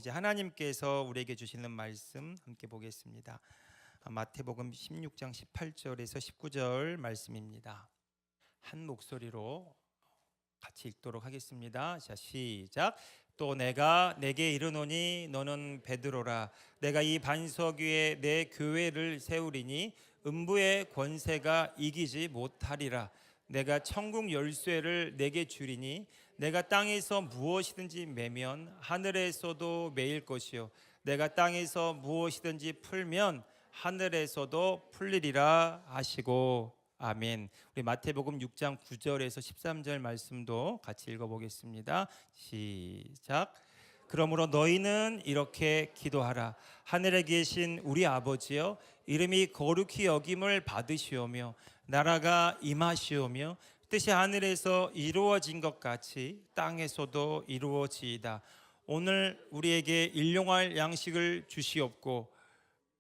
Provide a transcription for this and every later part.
아버지 하나님께서 우리에게 주시는 말씀 함께 보겠습니다. 마태복음 16장 18절에서 19절 말씀입니다. 한 목소리로 같이 읽도록 하겠습니다. 자, 시작. 또 내가 내게 이르노니 너는 베드로라. 내가 이 반석 위에 내 교회를 세우리니 음부의 권세가 이기지 못하리라. 내가 천국 열쇠를 내게 주리니 내가 땅에서 무엇이든지 매면 하늘에서도 매일 것이요 내가 땅에서 무엇이든지 풀면 하늘에서도 풀리리라 하시고 아멘. 우리 마태복음 6장 9절에서 13절 말씀도 같이 읽어보겠습니다. 시작. 그러므로 너희는 이렇게 기도하라. 하늘에 계신 우리 아버지여, 이름이 거룩히 여김을 받으시오며 나라가 임하시오며 뜻이 하늘에서 이루어진 것 같이 땅에서도 이루어지이다. 오늘 우리에게 일용할 양식을 주시옵고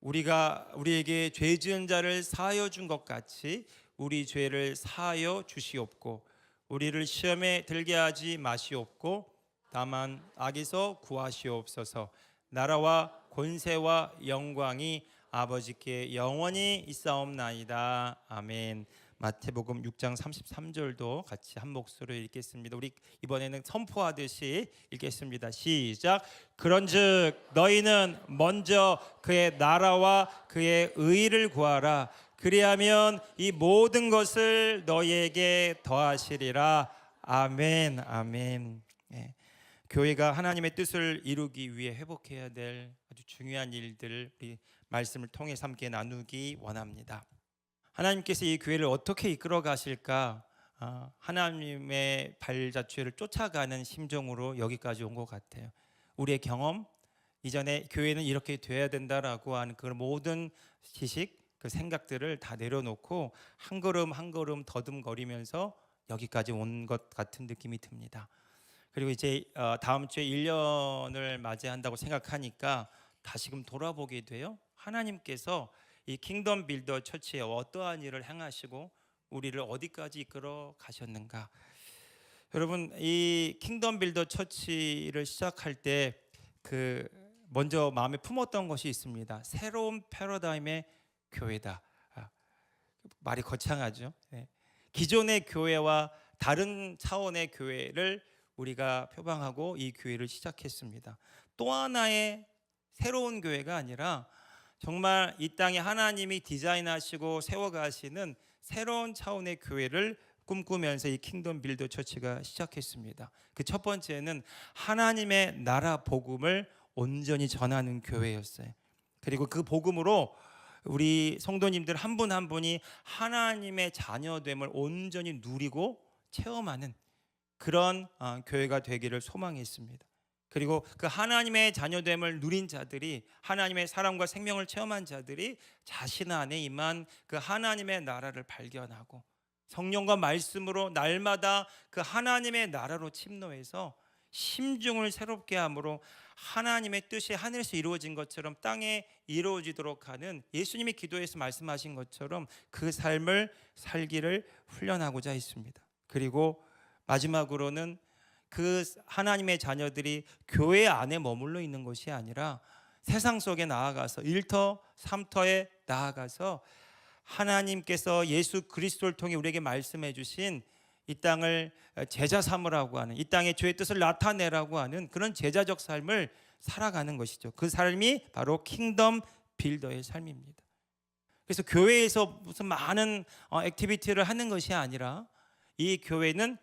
우리에게 죄 지은 자를 사하여 준 것 같이 우리 죄를 사하여 주시옵고 우리를 시험에 들게 하지 마시옵고 다만 악에서 구하시옵소서. 나라와 권세와 영광이 아버지께 영원히 있사옵나이다. 아멘. 마태복음 6장 33절도 같이 한 목소리로 읽겠습니다. 우리 이번에는 선포하듯이 읽겠습니다. 시작. 그런즉 너희는 먼저 그의 나라와 그의 의를 구하라. 그리하면 이 모든 것을 너희에게 더하시리라. 아멘. 아멘. 네. 교회가 하나님의 뜻을 이루기 위해 회복해야 될 아주 중요한 일들을 우리 말씀을 통해 함께 나누기 원합니다. 하나님께서 이 교회를 어떻게 이끌어 가실까? 하나님의 발자취를 쫓아가는 심정으로 여기까지 온 것 같아요. 우리의 경험, 이전에 교회는 이렇게 돼야 된다라고 하는 그 모든 지식, 그 생각들을 다 내려놓고 한 걸음 한 걸음 더듬거리면서 여기까지 온 것 같은 느낌이 듭니다. 그리고 이제 다음 주에 1년을 맞이한다고 생각하니까 다시금 돌아보게 돼요. 하나님께서 이 킹덤 빌더 처치에 어떠한 일을 행하시고 우리를 어디까지 이끌어 가셨는가. 여러분, 이 킹덤 빌더 처치를 시작할 때 먼저 마음에 품었던 것이 있습니다. 새로운 패러다임의 교회다. 말이 거창하죠. 네. 기존의 교회와 다른 차원의 교회를 우리가 표방하고 이 교회를 시작했습니다. 또 하나의 새로운 교회가 아니라 정말 이 땅에 하나님이 디자인하시고 세워가시는 새로운 차원의 교회를 꿈꾸면서 이 킹덤 빌더 처치가 시작했습니다. 그 첫 번째는 하나님의 나라 복음을 온전히 전하는 교회였어요. 그리고 그 복음으로 우리 성도님들 한 분 한 분이 하나님의 자녀됨을 온전히 누리고 체험하는 그런 교회가 되기를 소망했습니다. 그리고 그 하나님의 자녀됨을 누린 자들이, 하나님의 사랑과 생명을 체험한 자들이 자신 안에 임한 그 하나님의 나라를 발견하고 성령과 말씀으로 날마다 그 하나님의 나라로 침노해서 심중을 새롭게 함으로 하나님의 뜻이 하늘에서 이루어진 것처럼 땅에 이루어지도록 하는, 예수님이 기도에서 말씀하신 것처럼 그 삶을 살기를 훈련하고자 했습니다. 그리고 마지막으로는 그 하나님의 자녀들이 교회 안에 머물러 있는 것이 아니라 세상 속에 나아가서 일터 삼터에 나아가서 하나님께서 예수 그리스도를 통해 우리에게 말씀해 주신 이 땅을 제자 삼으라고 하는, 이 땅의 주의 뜻을 나타내라고 하는 그런 제자적 삶을 살아가는 것이죠. 그 삶이 바로 킹덤 빌더의 삶입니다. 그래서 교회에서 무슨 많은 액티비티를 하는 것이 아니라 이 교회는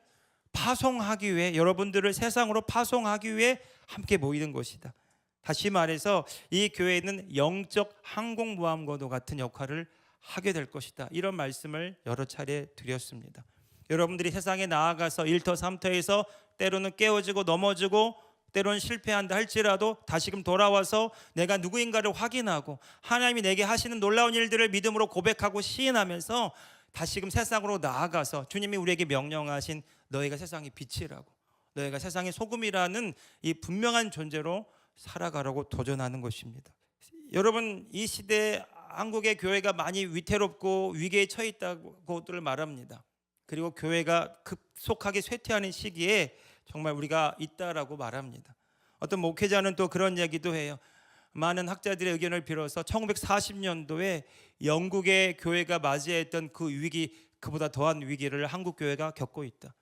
파송하기 위해, 여러분들을 세상으로 파송하기 위해 함께 모이는 것이다. 다시 말해서 이 교회는 영적 항공모함과도 같은 역할을 하게 될 것이다. 이런 말씀을 여러 차례 드렸습니다. 여러분들이 세상에 나아가서 일터 삼터에서 때로는 깨어지고 넘어지고 때로는 실패한다 할지라도 다시금 돌아와서 내가 누구인가를 확인하고 하나님이 내게 하시는 놀라운 일들을 믿음으로 고백하고 시인하면서 다시금 세상으로 나아가서 주님이 우리에게 명령하신 너희가 세상의 빛이라고, 너희가 세상의 소금이라는 이 분명한 존재로 살아가라고 도전하는 것입니다. 여러분, 이 시대에 한국의 교회가 많이 위태롭고 위기에 처해 있다고들 말합니다. 그리고 교회가 급속하게 쇠퇴하는 시기에 정말 우리가 있다라고 말합니다. 어떤 목회자는 또 그런 얘기도 해요. 많은 학자들의 의견을 빌어서 1940년도에 영국의 교회가 맞이했던 그 위기, 그보다 더한 위기를 한국 교회가 겪고 있다.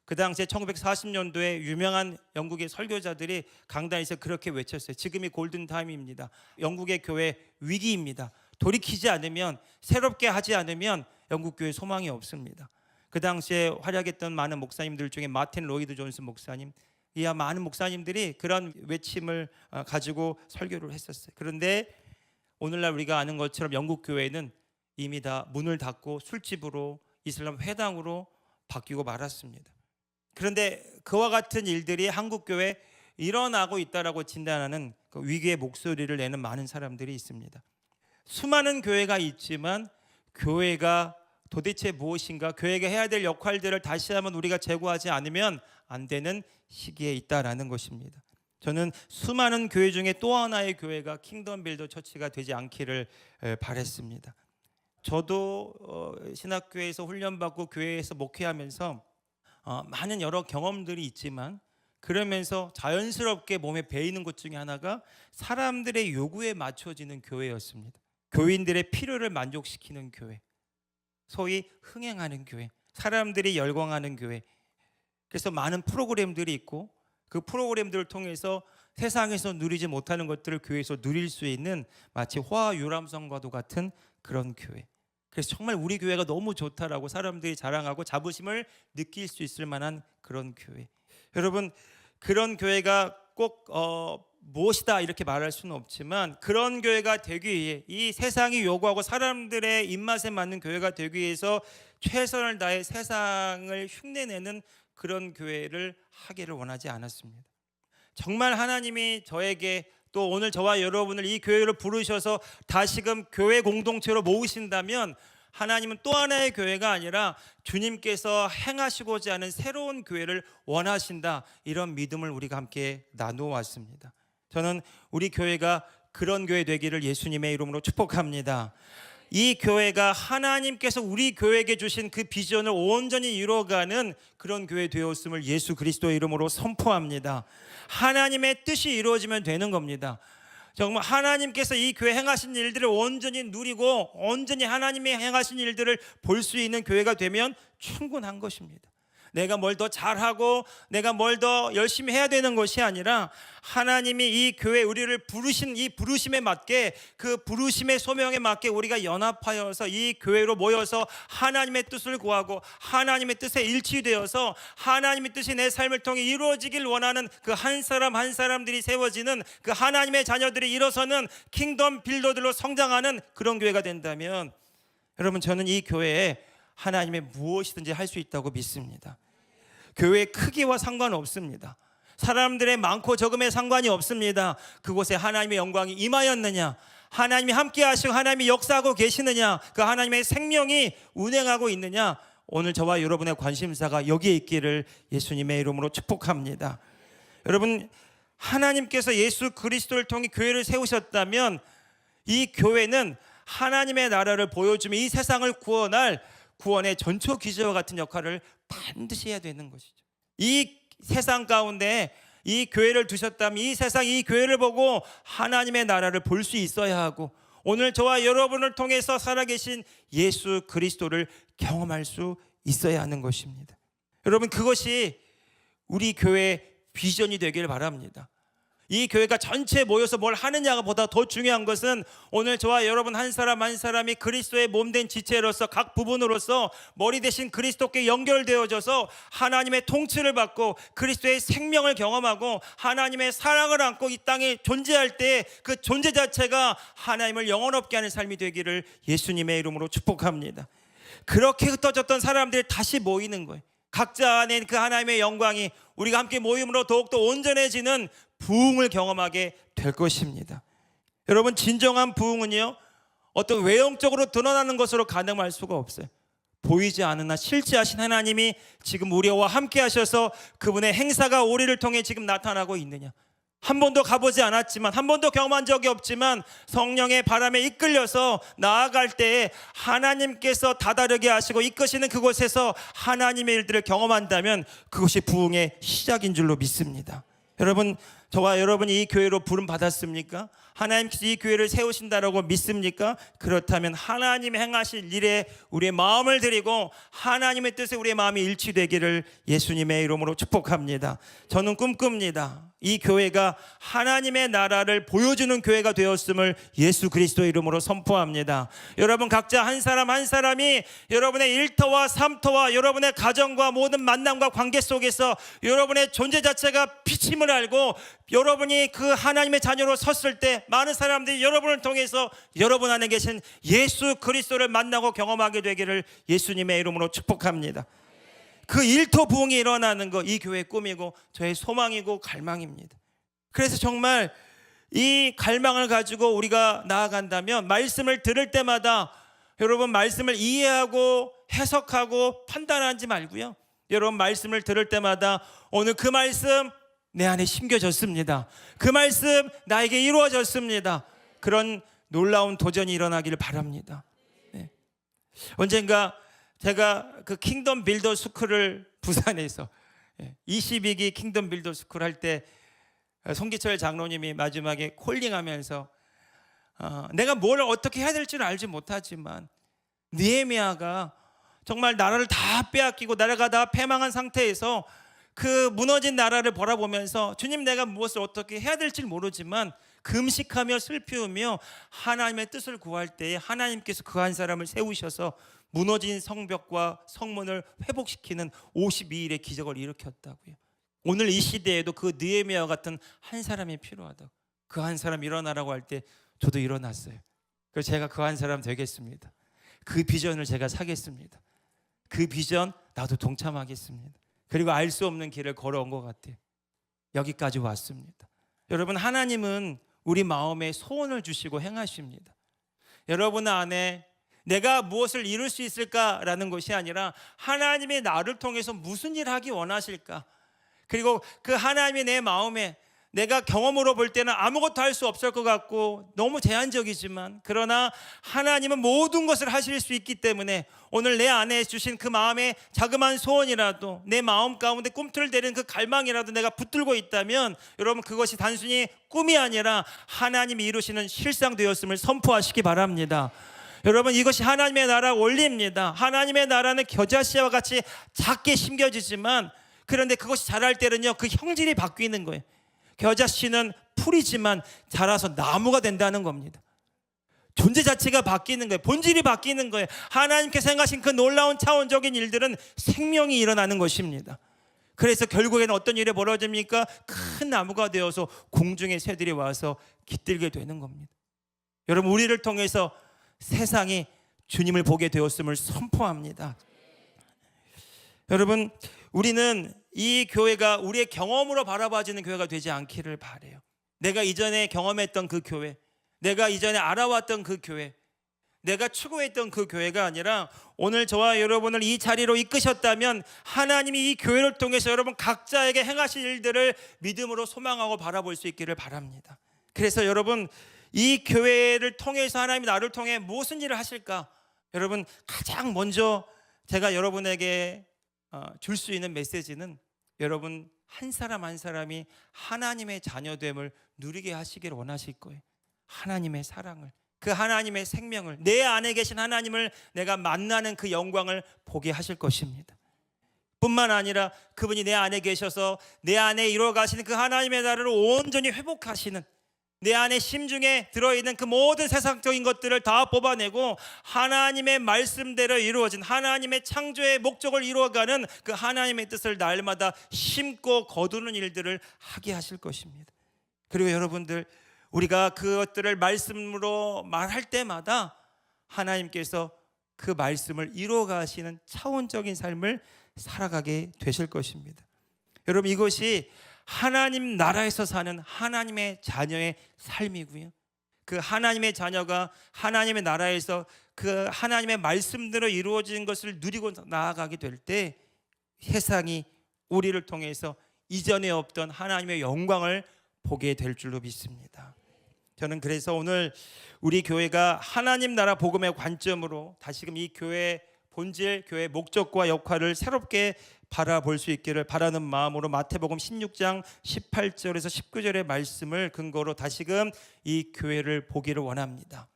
그 당시에 1940년도에 유명한 영국의 설교자들이 강단에서 그렇게 외쳤어요. 지금이 골든타임입니다. 영국의 교회 위기입니다. 돌이키지 않으면, 새롭게 하지 않으면 영국 교회 소망이 없습니다. 그 당시에 활약했던 많은 목사님들 중에 마틴 로이드 존스 목사님, 이야 많은 목사님들이 그런 외침을 가지고 설교를 했었어요. 그런데 오늘날 우리가 아는 것처럼 영국 교회는 이미 다 문을 닫고 술집으로, 이슬람 회당으로 바뀌고 말았습니다. 그런데 그와 같은 일들이 한국 교회에 일어나고 있다라고 진단하는 그 위기의 목소리를 내는 많은 사람들이 있습니다. 수많은 교회가 있지만 교회가 도대체 무엇인가, 교회가 해야 될 역할들을 다시 한번 우리가 제고하지 않으면 안 되는 시기에 있다라는 것입니다. 저는 수많은 교회 중에 또 하나의 교회가 킹덤 빌더 처치가 되지 않기를 바랬습니다. 저도 신학교에서 훈련받고 교회에서 목회하면서 많은 여러 경험들이 있지만, 그러면서 자연스럽게 몸에 배이는 것 중에 하나가 사람들의 요구에 맞춰지는 교회였습니다. 교인들의 필요를 만족시키는 교회, 소위 흥행하는 교회, 사람들이 열광하는 교회. 그래서 많은 프로그램들이 있고 그 프로그램들을 통해서 세상에서 누리지 못하는 것들을 교회에서 누릴 수 있는 마치 화유람선과도 같은 그런 교회. 그래서 정말 우리 교회가 너무 좋다라고 사람들이 자랑하고 자부심을 느낄 수 있을 만한 그런 교회. 여러분, 그런 교회가 꼭 무엇이다 이렇게 말할 수는 없지만, 그런 교회가 되기 위해, 이 세상이 요구하고 사람들의 입맛에 맞는 교회가 되기 위해서 최선을 다해 세상을 흉내내는 그런 교회를 하기를 원하지 않았습니다. 정말 하나님이 저에게, 또 오늘 저와 여러분을 이 교회로 부르셔서 다시금 교회 공동체로 모으신다면, 하나님은 또 하나의 교회가 아니라 주님께서 행하시고자 하는 새로운 교회를 원하신다, 이런 믿음을 우리가 함께 나누어 왔습니다. 저는 우리 교회가 그런 교회 되기를 예수님의 이름으로 축복합니다. 이 교회가 하나님께서 우리 교회에게 주신 그 비전을 온전히 이루어가는 그런 교회 되었음을 예수 그리스도의 이름으로 선포합니다. 하나님의 뜻이 이루어지면 되는 겁니다. 정말 하나님께서 이 교회 행하신 일들을 온전히 누리고 온전히 하나님이 행하신 일들을 볼 수 있는 교회가 되면 충분한 것입니다. 내가 뭘 더 잘하고 내가 뭘 더 열심히 해야 되는 것이 아니라, 하나님이 이 교회 우리를 부르신 이 부르심에 맞게, 그 부르심의 소명에 맞게 우리가 연합하여서 이 교회로 모여서 하나님의 뜻을 구하고 하나님의 뜻에 일치되어서 하나님의 뜻이 내 삶을 통해 이루어지길 원하는 그 한 사람 한 사람들이 세워지는, 그 하나님의 자녀들이 일어서는 킹덤 빌더들로 성장하는 그런 교회가 된다면, 여러분, 저는 이 교회에 하나님의 무엇이든지 할 수 있다고 믿습니다. 교회의 크기와 상관없습니다. 사람들의 많고 적음에 상관이 없습니다. 그곳에 하나님의 영광이 임하였느냐, 하나님이 함께 하시고 하나님이 역사하고 계시느냐, 그 하나님의 생명이 운행하고 있느냐, 오늘 저와 여러분의 관심사가 여기에 있기를 예수님의 이름으로 축복합니다. 여러분, 하나님께서 예수 그리스도를 통해 교회를 세우셨다면, 이 교회는 하나님의 나라를 보여주며 이 세상을 구원할 구원의 전초 기제와 같은 역할을 반드시 해야 되는 것이죠. 이 세상 가운데 이 교회를 두셨다면 이 세상, 이 교회를 보고 하나님의 나라를 볼 수 있어야 하고, 오늘 저와 여러분을 통해서 살아계신 예수 그리스도를 경험할 수 있어야 하는 것입니다. 여러분, 그것이 우리 교회의 비전이 되기를 바랍니다. 이 교회가 전체 모여서 뭘 하느냐가 보다 더 중요한 것은, 오늘 저와 여러분 한 사람 한 사람이 그리스도의 몸된 지체로서 각 부분으로서 머리 대신 그리스도께 연결되어져서 하나님의 통치를 받고 그리스도의 생명을 경험하고 하나님의 사랑을 안고 이 땅에 존재할 때 그 존재 자체가 하나님을 영원롭게 하는 삶이 되기를 예수님의 이름으로 축복합니다. 그렇게 흩어졌던 사람들이 다시 모이는 거예요. 각자 안에 그 하나님의 영광이 우리가 함께 모임으로 더욱더 온전해지는 부흥을 경험하게 될 것입니다. 여러분, 진정한 부흥은요, 어떤 외형적으로 드러나는 것으로 가늠할 수가 없어요. 보이지 않으나 실제하신 하나님이 지금 우리와 함께 하셔서 그분의 행사가 우리를 통해 지금 나타나고 있느냐, 한 번도 가보지 않았지만, 한 번도 경험한 적이 없지만 성령의 바람에 이끌려서 나아갈 때에 하나님께서 다다르게 하시고 이끄시는 그곳에서 하나님의 일들을 경험한다면 그것이 부흥의 시작인 줄로 믿습니다. 여러분, 저와 여러분이 이 교회로 부름 받았습니까? 하나님께서 이 교회를 세우신다라고 믿습니까? 그렇다면 하나님 행하실 일에 우리의 마음을 드리고 하나님의 뜻에 우리의 마음이 일치되기를 예수님의 이름으로 축복합니다. 저는 꿈꿉니다. 이 교회가 하나님의 나라를 보여주는 교회가 되었음을 예수 그리스도의 이름으로 선포합니다. 여러분 각자 한 사람 한 사람이 여러분의 일터와 삶터와 여러분의 가정과 모든 만남과 관계 속에서 여러분의 존재 자체가 빛임을 알고 여러분이 그 하나님의 자녀로 섰을 때 많은 사람들이 여러분을 통해서 여러분 안에 계신 예수 그리스도를 만나고 경험하게 되기를 예수님의 이름으로 축복합니다. 그 일터 부흥이 일어나는 거 이 교회의 꿈이고 저의 소망이고 갈망입니다. 그래서 정말 이 갈망을 가지고 우리가 나아간다면 말씀을 들을 때마다 여러분 말씀을 이해하고 해석하고 판단하지 말고요. 여러분 말씀을 들을 때마다 오늘 그 말씀 내 안에 심겨졌습니다. 그 말씀 나에게 이루어졌습니다. 그런 놀라운 도전이 일어나기를 바랍니다. 네. 언젠가 제가 그 킹덤 빌더 스쿨을 부산에서 22기 킹덤 빌더 스쿨 할 때 송기철 장로님이 마지막에 콜링하면서 내가 뭘 어떻게 해야 될지는 알지 못하지만 느헤미야가 정말 나라를 다 빼앗기고 나라가 다 패망한 상태에서 그 무너진 나라를 바라보면서 주님 내가 무엇을 어떻게 해야 될지 모르지만 금식하며 슬피우며 하나님의 뜻을 구할 때에 하나님께서 그 한 사람을 세우셔서 무너진 성벽과 성문을 회복시키는 52일의 기적을 일으켰다고요. 오늘 이 시대에도 그 느헤미야 같은 한 사람이 필요하다고. 그 한 사람 일어나라고 할 때 저도 일어났어요. 그래서 제가 그 한 사람 되겠습니다. 그 비전을 제가 사겠습니다. 그 비전 나도 동참하겠습니다. 그리고 알 수 없는 길을 걸어온 것 같아요. 여기까지 왔습니다. 여러분 하나님은 우리 마음에 소원을 주시고 행하십니다. 여러분 안에 내가 무엇을 이룰 수 있을까라는 것이 아니라 하나님이 나를 통해서 무슨 일을 하기 원하실까, 그리고 그 하나님이 내 마음에 내가 경험으로 볼 때는 아무것도 할 수 없을 것 같고 너무 제한적이지만 그러나 하나님은 모든 것을 하실 수 있기 때문에 오늘 내 안에 주신 그 마음의 자그마한 소원이라도 내 마음 가운데 꿈틀대는 그 갈망이라도 내가 붙들고 있다면 여러분 그것이 단순히 꿈이 아니라 하나님이 이루시는 실상되었음을 선포하시기 바랍니다. 여러분 이것이 하나님의 나라 원리입니다. 하나님의 나라는 겨자씨와 같이 작게 심겨지지만 그런데 그것이 자랄 때는요 그 형질이 바뀌는 거예요. 겨자씨는 풀이지만 자라서 나무가 된다는 겁니다. 존재 자체가 바뀌는 거예요. 본질이 바뀌는 거예요. 하나님께서 행하신 그 놀라운 차원적인 일들은 생명이 일어나는 것입니다. 그래서 결국에는 어떤 일이 벌어집니까? 큰 나무가 되어서 공중의 새들이 와서 깃들게 되는 겁니다. 여러분 우리를 통해서 세상이 주님을 보게 되었음을 선포합니다. 여러분 우리는 이 교회가 우리의 경험으로 바라봐지는 교회가 되지 않기를 바라요. 내가 이전에 경험했던 그 교회, 내가 이전에 알아왔던 그 교회, 내가 추구했던 그 교회가 아니라 오늘 저와 여러분을 이 자리로 이끄셨다면 하나님이 이 교회를 통해서 여러분 각자에게 행하실 일들을 믿음으로 소망하고 바라볼 수 있기를 바랍니다. 그래서 여러분 이 교회를 통해서 하나님이 나를 통해 무슨 일을 하실까? 여러분 가장 먼저 제가 여러분에게 줄 수 있는 메시지는 여러분 한 사람 한 사람이 하나님의 자녀됨을 누리게 하시길 원하실 거예요. 하나님의 사랑을, 그 하나님의 생명을, 내 안에 계신 하나님을 내가 만나는 그 영광을 보게 하실 것입니다. 뿐만 아니라 그분이 내 안에 계셔서 내 안에 이루어가시는 그 하나님의 나라를 온전히 회복하시는, 내 안에 심중에 들어있는 그 모든 세상적인 것들을 다 뽑아내고 하나님의 말씀대로 이루어진 하나님의 창조의 목적을 이루어가는 그 하나님의 뜻을 날마다 심고 거두는 일들을 하게 하실 것입니다. 그리고 여러분들 우리가 그것들을 말씀으로 말할 때마다 하나님께서 그 말씀을 이루어가시는 차원적인 삶을 살아가게 되실 것입니다. 여러분 이것이 하나님 나라에서 사는 하나님의 자녀의 삶이고요. 그 하나님의 자녀가 하나님의 나라에서 그 하나님의 말씀대로 이루어진 것을 누리고 나아가게 될 때 세상이 우리를 통해서 이전에 없던 하나님의 영광을 보게 될 줄로 믿습니다. 저는 그래서 오늘 우리 교회가 하나님 나라 복음의 관점으로 다시금 이 교회의 본질, 교회의 목적과 역할을 새롭게 바라볼 수 있기를 바라는 마음으로 마태복음 16장 18절에서 19절의 말씀을 근거로 다시금 이 교회를 보기를 원합니다.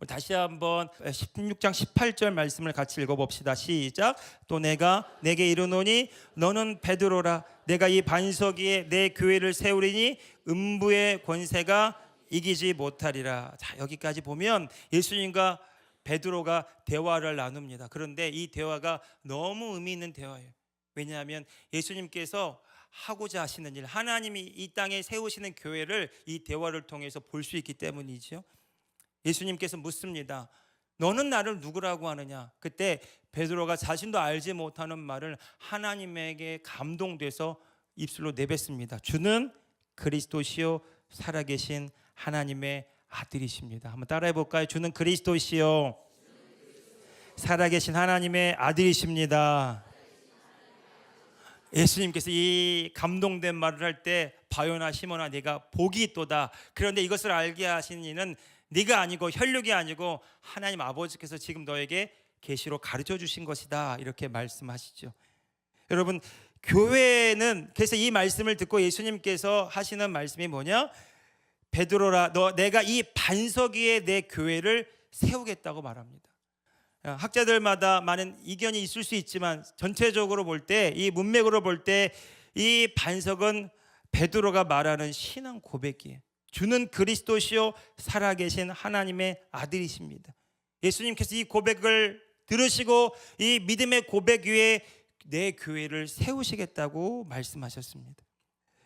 다시 한번 16장 18절 말씀을 같이 읽어봅시다. 시작. 또 내가 내게 이르노니 너는 베드로라. 내가 이 반석 위에 내 교회를 세우리니 음부의 권세가 이기지 못하리라. 자, 여기까지 보면 예수님과 베드로가 대화를 나눕니다. 그런데 이 대화가 너무 의미 있는 대화예요. 왜냐하면 예수님께서 하고자 하시는 일, 하나님이 이 땅에 세우시는 교회를 이 대화를 통해서 볼 수 있기 때문이죠. 예수님께서 묻습니다. 너는 나를 누구라고 하느냐? 그때 베드로가 자신도 알지 못하는 말을 하나님에게 감동돼서 입술로 내뱉습니다. 주는 그리스도시요 살아계신 하나님의 아들이십니다. 한번 따라해 볼까요? 주는 그리스도시요 살아계신 하나님의 아들이십니다. 예수님께서 이 감동된 말을 할 때 바요나 시몬아 네가 복이 있도다. 그런데 이것을 알게 하신 이는 네가 아니고 혈육이 아니고 하나님 아버지께서 지금 너에게 계시로 가르쳐 주신 것이다. 이렇게 말씀하시죠. 여러분, 교회는 그래서 이 말씀을 듣고 예수님께서 하시는 말씀이 뭐냐? 베드로라, 내가 이 반석 위에 내 교회를 세우겠다고 말합니다. 학자들마다 많은 이견이 있을 수 있지만 전체적으로 볼 때, 이 문맥으로 볼 때 이 반석은 베드로가 말하는 신앙 고백이에요. 주는 그리스도시요 살아계신 하나님의 아들이십니다. 예수님께서 이 고백을 들으시고 이 믿음의 고백 위에 내 교회를 세우시겠다고 말씀하셨습니다.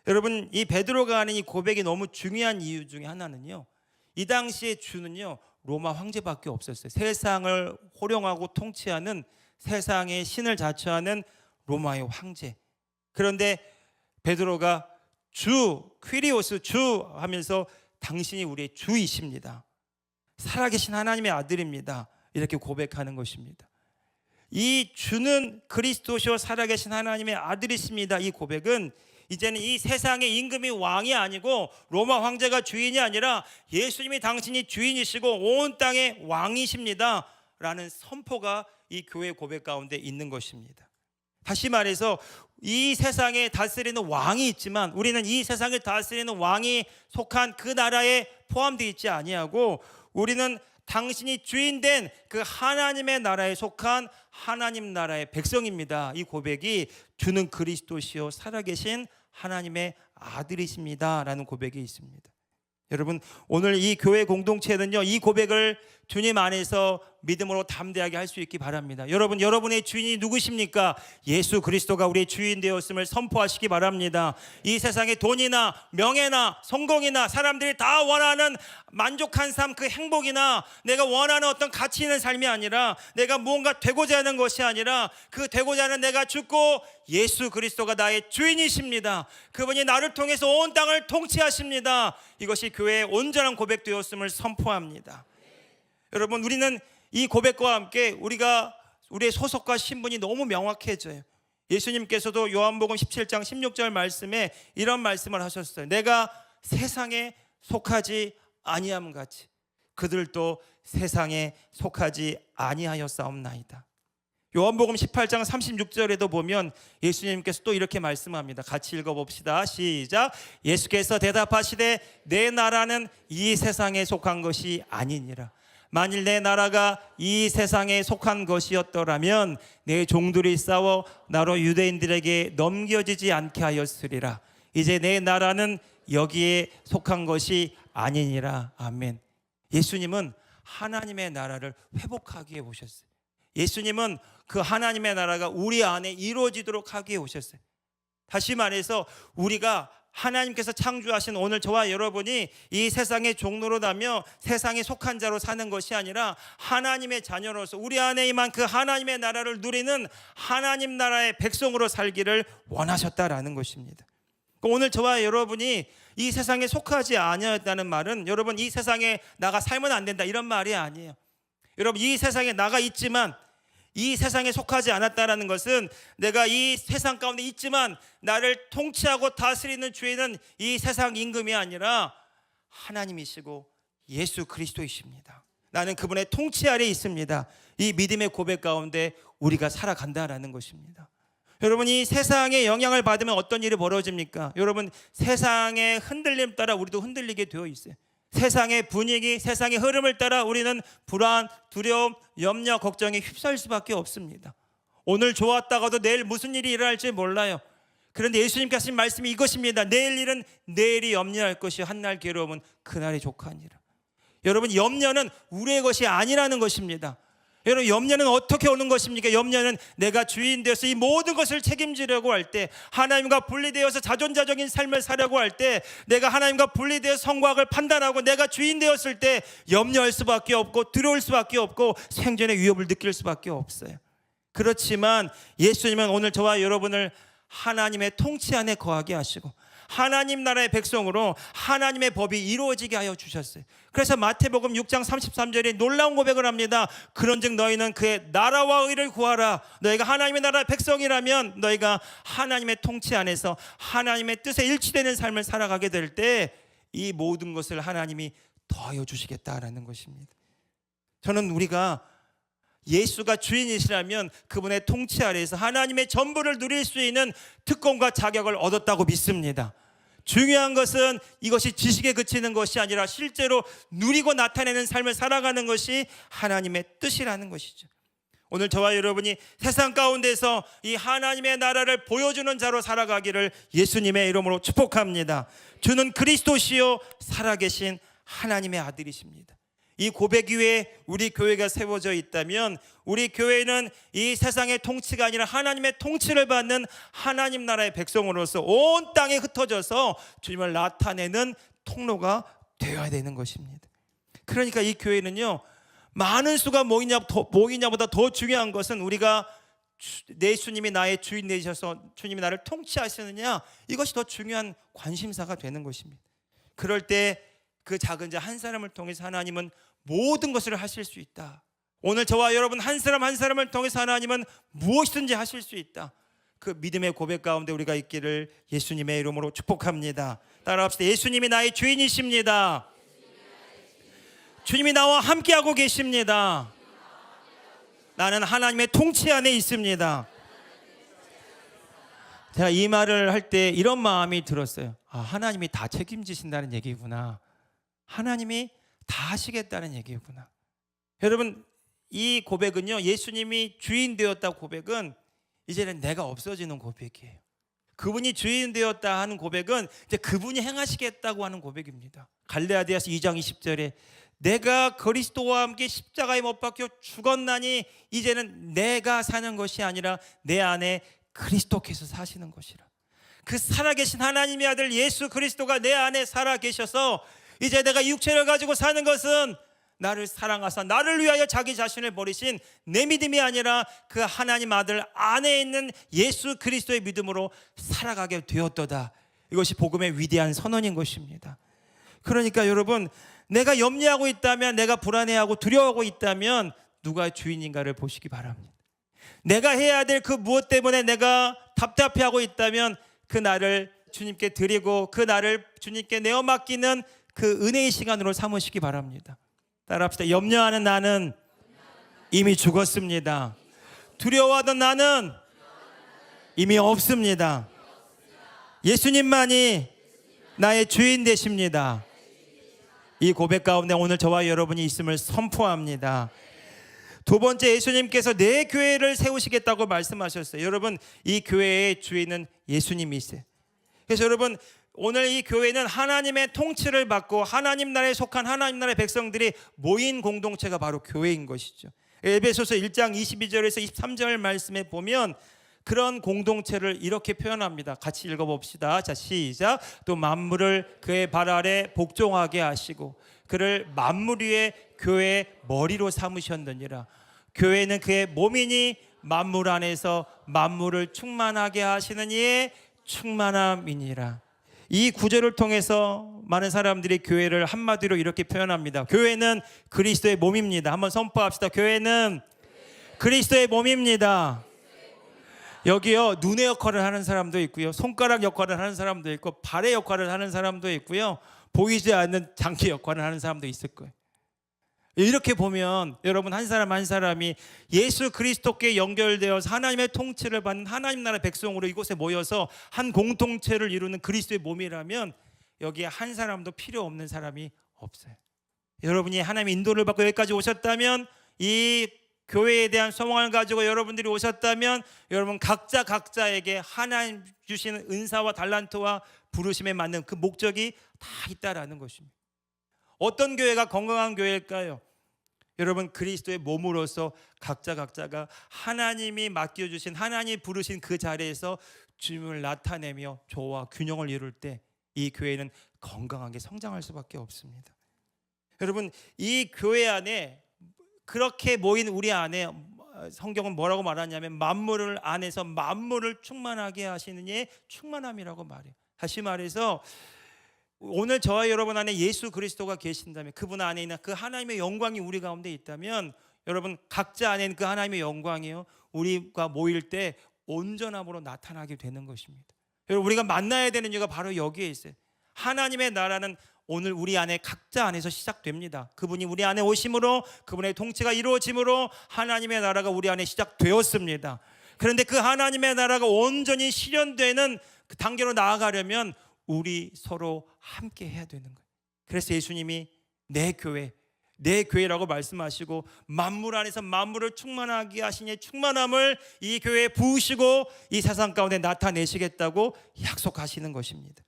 여러분, 이 베드로가 하는 이 고백이 너무 중요한 이유 중에 하나는요, 이 당시에 주는요 로마 황제밖에 없었어요. 세상을 호령하고 통치하는, 세상의 신을 자처하는 로마의 황제. 그런데 베드로가 주, 퀴리오스 주 하면서 당신이 우리의 주이십니다. 살아계신 하나님의 아들입니다. 이렇게 고백하는 것입니다. 이 주는 그리스도시요 살아계신 하나님의 아들이십니다. 이 고백은 이제는 이 세상의 임금이 왕이 아니고 로마 황제가 주인이 아니라 예수님이 당신이 주인이시고 온 땅의 왕이십니다 라는 선포가 이 교회 고백 가운데 있는 것입니다. 다시 말해서 이 세상에 다스리는 왕이 있지만 우리는 이 세상을 다스리는 왕이 속한 그 나라에 포함되어 있지 아니하고 우리는 당신이 주인된 그 하나님의 나라에 속한 하나님 나라의 백성입니다. 이 고백이 주는 그리스도시요 살아계신 하나님의 아들이십니다 라는 고백이 있습니다. 여러분, 오늘 이 교회 공동체는요 이 고백을 주님 안에서 믿음으로 담대하게 할 수 있기 바랍니다. 여러분, 여러분의 주인이 누구십니까? 예수 그리스도가 우리의 주인 되었음을 선포하시기 바랍니다. 이 세상의 돈이나 명예나 성공이나 사람들이 다 원하는 만족한 삶, 그 행복이나 내가 원하는 어떤 가치 있는 삶이 아니라 내가 무언가 되고자 하는 것이 아니라 그 되고자 하는 내가 죽고 예수 그리스도가 나의 주인이십니다. 그분이 나를 통해서 온 땅을 통치하십니다. 이것이 교회의 온전한 고백되었음을 선포합니다. 여러분, 우리는 이 고백과 함께 우리의 소속과 신분이 너무 명확해져요. 예수님께서도 요한복음 17장 16절 말씀에 이런 말씀을 하셨어요. 내가 세상에 속하지 아니함 같이 그들도 세상에 속하지 아니하였사옵나이다. 요한복음 18장 36절에도 보면 예수님께서 또 이렇게 말씀합니다. 같이 읽어봅시다. 시작. 예수께서 대답하시되 내 나라는 이 세상에 속한 것이 아니니라. 만일 내 나라가 이 세상에 속한 것이었더라면 내 종들이 싸워 나로 유대인들에게 넘겨지지 않게 하였으리라. 이제 내 나라는 여기에 속한 것이 아니니라. 아멘. 예수님은 하나님의 나라를 회복하기 위해 오셨어요. 예수님은 그 하나님의 나라가 우리 안에 이루어지도록 하기 위해 오셨어요. 다시 말해서 우리가 하나님께서 창조하신 오늘 저와 여러분이 이 세상의 종로로 나며 세상에 속한 자로 사는 것이 아니라 하나님의 자녀로서 우리 안에 임한 그 하나님의 나라를 누리는 하나님 나라의 백성으로 살기를 원하셨다라는 것입니다. 오늘 저와 여러분이 이 세상에 속하지 아니하였다는 말은 여러분 이 세상에 나가 살면 안 된다 이런 말이 아니에요. 여러분, 이 세상에 나가 있지만 이 세상에 속하지 않았다는 것은 내가 이 세상 가운데 있지만 나를 통치하고 다스리는 주인은 이 세상 임금이 아니라 하나님이시고 예수 그리스도이십니다. 나는 그분의 통치 아래 있습니다. 이 믿음의 고백 가운데 우리가 살아간다라는 것입니다. 여러분이 세상의 영향을 받으면 어떤 일이 벌어집니까? 여러분, 세상의 흔들림 따라 우리도 흔들리게 되어 있어요. 세상의 분위기, 세상의 흐름을 따라 우리는 불안, 두려움, 염려, 걱정에 휩싸일 수밖에 없습니다. 오늘 좋았다가도 내일 무슨 일이 일어날지 몰라요. 그런데 예수님께서 하신 말씀이 이것입니다. 내일 일은 내일이 염려할 것이요 한날 괴로움은 그날이 족하니라. 여러분, 염려는 우리의 것이 아니라는 것입니다. 여러분, 염려는 어떻게 오는 것입니까? 염려는 내가 주인 되어서 이 모든 것을 책임지려고 할 때, 하나님과 분리되어서 자존자적인 삶을 살려고 할 때, 내가 하나님과 분리되어 선과 악을 판단하고 내가 주인 되었을 때 염려할 수밖에 없고 두려울 수밖에 없고 생존의 위협을 느낄 수밖에 없어요. 그렇지만 예수님은 오늘 저와 여러분을 하나님의 통치 안에 거하게 하시고 하나님 나라의 백성으로 하나님의 법이 이루어지게 하여 주셨어요. 그래서 마태복음 6장 33절에 놀라운 고백을 합니다. 그런즉 너희는 그의 나라와 의를 구하라. 너희가 하나님의 나라의 백성이라면 너희가 하나님의 통치 안에서 하나님의 뜻에 일치되는 삶을 살아가게 될 때 이 모든 것을 하나님이 더하여 주시겠다라는 것입니다. 저는 우리가 예수가 주인이시라면 그분의 통치 아래에서 하나님의 전부를 누릴 수 있는 특권과 자격을 얻었다고 믿습니다. 중요한 것은 이것이 지식에 그치는 것이 아니라 실제로 누리고 나타내는 삶을 살아가는 것이 하나님의 뜻이라는 것이죠. 오늘 저와 여러분이 세상 가운데서 이 하나님의 나라를 보여주는 자로 살아가기를 예수님의 이름으로 축복합니다. 주는 그리스도시요 살아계신 하나님의 아들이십니다. 이 고백 위에 우리 교회가 세워져 있다면 우리 교회는 이 세상의 통치가 아니라 하나님의 통치를 받는 하나님 나라의 백성으로서 온 땅에 흩어져서 주님을 나타내는 통로가 되어야 되는 것입니다. 그러니까 이 교회는요, 많은 수가 모이냐보다 더 중요한 것은 우리가 내 주님이 나의 주인 되셔서 주님이 나를 통치하시느냐, 이것이 더 중요한 관심사가 되는 것입니다. 그럴 때 그 작은 자 한 사람을 통해서 하나님은 모든 것을 하실 수 있다. 오늘 저와 여러분 한 사람 한 사람을 통해서 하나님은 무엇이든지 하실 수 있다. 그 믿음의 고백 가운데 우리가 있기를 예수님의 이름으로 축복합니다. 따라합시다. 예수님이 나의 주인이십니다. 주님이 나와 함께하고 계십니다. 나는 하나님의 통치 안에 있습니다. 제가 이 말을 할 때 이런 마음이 들었어요. 하나님이 다 책임지신다는 얘기구나. 하나님이 다 하시겠다는 얘기구나. 여러분, 이 고백은요, 예수님이 주인 되었다 고백은 이제는 내가 없어지는 고백이에요. 그분이 주인 되었다 하는 고백은 이제 그분이 행하시겠다고 하는 고백입니다. 갈라디아서 2장 20절에 내가 그리스도와 함께 십자가에 못 박혀 죽었나니 이제는 내가 사는 것이 아니라 내 안에 그리스도께서 사시는 것이라. 그 살아계신 하나님의 아들 예수 그리스도가 내 안에 살아계셔서 이제 내가 육체를 가지고 사는 것은 나를 사랑하사 나를 위하여 자기 자신을 버리신 내 믿음이 아니라 그 하나님 아들 안에 있는 예수 그리스도의 믿음으로 살아가게 되었도다. 이것이 복음의 위대한 선언인 것입니다. 그러니까 여러분, 내가 염려하고 있다면, 내가 불안해하고 두려워하고 있다면 누가 주인인가를 보시기 바랍니다. 내가 해야 될 그 무엇 때문에 내가 답답해하고 있다면 그 나를 주님께 드리고 그 나를 주님께 내어 맡기는 그 은혜의 시간으로 삼으시기 바랍니다. 따라합시다. 염려하는 나는 이미 죽었습니다. 두려워하던 나는 이미 없습니다. 예수님만이 나의 주인 되십니다. 이 고백 가운데 오늘 저와 여러분이 있음을 선포합니다. 두 번째, 예수님께서 내 교회를 세우시겠다고 말씀하셨어요. 여러분, 이 교회의 주인은 예수님이세요. 그래서 여러분, 오늘 이 교회는 하나님의 통치를 받고 하나님 나라에 속한 하나님 나라의 백성들이 모인 공동체가 바로 교회인 것이죠. 에베소서 1장 22절에서 23절 말씀에 보면 그런 공동체를 이렇게 표현합니다. 같이 읽어봅시다. 자, 시작. 또 만물을 그의 발 아래 복종하게 하시고 그를 만물 위에 교회의 머리로 삼으셨느니라. 교회는 그의 몸이니 만물 안에서 만물을 충만하게 하시는 이의 충만함이니라. 이 구절을 통해서 많은 사람들이 교회를 한마디로 이렇게 표현합니다. 교회는 그리스도의 몸입니다. 한번 선포합시다. 교회는 그리스도의 몸입니다. 여기요, 눈의 역할을 하는 사람도 있고요, 손가락 역할을 하는 사람도 있고, 발의 역할을 하는 사람도 있고요, 보이지 않는 장기 역할을 하는 사람도 있을 거예요. 이렇게 보면 여러분 한 사람 한 사람이 예수 그리스도께 연결되어서 하나님의 통치를 받는 하나님 나라 백성으로 이곳에 모여서 한 공통체를 이루는 그리스도의 몸이라면 여기에 한 사람도 필요 없는 사람이 없어요. 여러분이 하나님의 인도를 받고 여기까지 오셨다면, 이 교회에 대한 소망을 가지고 여러분들이 오셨다면, 여러분 각자에게 하나님 주시는 은사와 달란트와 부르심에 맞는 그 목적이 다 있다라는 것입니다. 어떤 교회가 건강한 교회일까요? 여러분 그리스도의 몸으로서 각자가 하나님이 맡겨주신, 하나님이 부르신 그 자리에서 주님을 나타내며 조화 균형을 이룰 때 이 교회는 건강하게 성장할 수밖에 없습니다. 여러분 이 교회 안에 그렇게 모인 우리 안에 성경은 뭐라고 말하냐면 만물을 안에서 만물을 충만하게 하시는 이의 충만함이라고 말해요. 다시 말해서 오늘 저와 여러분 안에 예수 그리스도가 계신다면, 그분 안에 있는 그 하나님의 영광이 우리 가운데 있다면, 여러분 각자 안에 있는 그 하나님의 영광이요 우리가 모일 때 온전함으로 나타나게 되는 것입니다. 여러분 우리가 만나야 되는 이유가 바로 여기에 있어요. 하나님의 나라는 오늘 우리 안에 각자 안에서 시작됩니다. 그분이 우리 안에 오심으로, 그분의 통치가 이루어짐으로 하나님의 나라가 우리 안에 시작되었습니다. 그런데 그 하나님의 나라가 온전히 실현되는 그 단계로 나아가려면 우리 서로 함께 해야 되는 거예요. 그래서 예수님이 내 교회라고 말씀하시고 만물 안에서 만물을 충만하게 하시니 충만함을 이 교회에 부으시고 이 세상 가운데 나타내시겠다고 약속하시는 것입니다.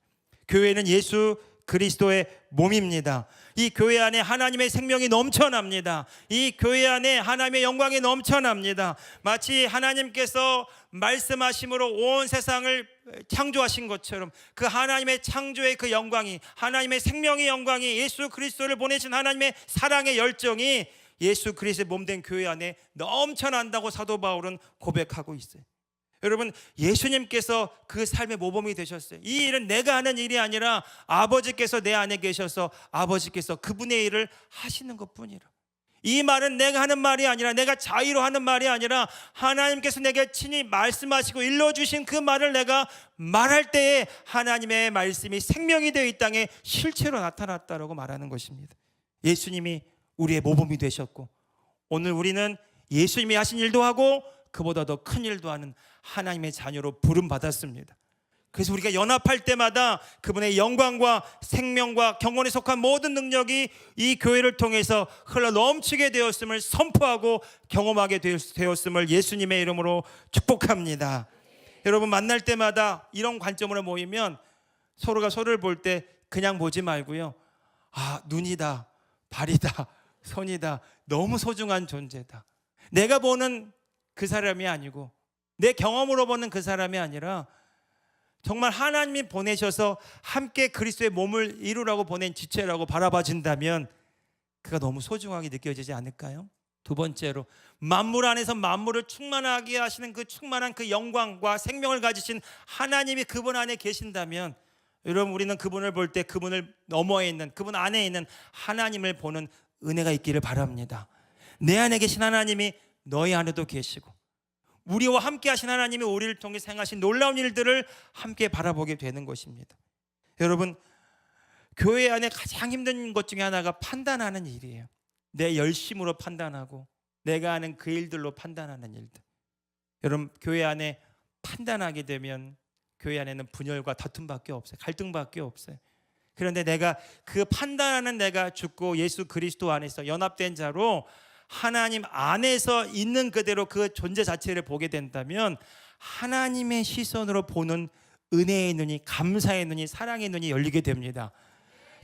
교회는 예수 그리스도의 몸입니다. 이 교회 안에 하나님의 생명이 넘쳐납니다. 이 교회 안에 하나님의 영광이 넘쳐납니다. 마치 하나님께서 말씀하심으로 온 세상을 창조하신 것처럼 그 하나님의 창조의 그 영광이, 하나님의 생명의 영광이, 예수 그리스도를 보내신 하나님의 사랑의 열정이 예수 그리스도의 몸된 교회 안에 넘쳐난다고 사도 바울은 고백하고 있어요. 여러분 예수님께서 그 삶의 모범이 되셨어요. 이 일은 내가 하는 일이 아니라 아버지께서 내 안에 계셔서 아버지께서 그분의 일을 하시는 것뿐이라. 이 말은 내가 하는 말이 아니라, 내가 자의로 하는 말이 아니라 하나님께서 내게 친히 말씀하시고 일러주신 그 말을 내가 말할 때에 하나님의 말씀이 생명이 되어 이 땅에 실체로 나타났다라고 말하는 것입니다. 예수님이 우리의 모범이 되셨고, 오늘 우리는 예수님이 하신 일도 하고 그보다 더 큰 일도 하는 하나님의 자녀로 부름받았습니다. 그래서 우리가 연합할 때마다 그분의 영광과 생명과 경건에 속한 모든 능력이 이 교회를 통해서 흘러 넘치게 되었음을 선포하고 경험하게 되었음을 예수님의 이름으로 축복합니다. 여러분 만날 때마다 이런 관점으로 모이면 서로가 서로를 볼 때 그냥 보지 말고요, 눈이다, 발이다, 손이다, 너무 소중한 존재다. 내가 보는 그 사람이 아니고 내 경험으로 보는 그 사람이 아니라 정말 하나님이 보내셔서 함께 그리스도의 몸을 이루라고 보낸 지체라고 바라봐진다면 그가 너무 소중하게 느껴지지 않을까요? 두 번째로, 만물 안에서 만물을 충만하게 하시는 그 충만한 그 영광과 생명을 가지신 하나님이 그분 안에 계신다면, 여러분 우리는 그분을 볼 때 그분을 너머에 있는, 그분 안에 있는 하나님을 보는 은혜가 있기를 바랍니다. 내 안에 계신 하나님이 너희 안에도 계시고 우리와 함께 하신 하나님이 우리를 통해 행하신 놀라운 일들을 함께 바라보게 되는 것입니다. 여러분 교회 안에 가장 힘든 것 중에 하나가 판단하는 일이에요. 내 열심으로 판단하고 내가 하는 그 일들로 판단하는 일들. 여러분 교회 안에 판단하게 되면 교회 안에는 분열과 다툼밖에 없어요. 갈등밖에 없어요. 그런데 내가 그 판단하는 내가 죽고 예수 그리스도 안에서 연합된 자로 하나님 안에서 있는 그대로 그 존재 자체를 보게 된다면 하나님의 시선으로 보는 은혜의 눈이, 감사의 눈이, 사랑의 눈이 열리게 됩니다.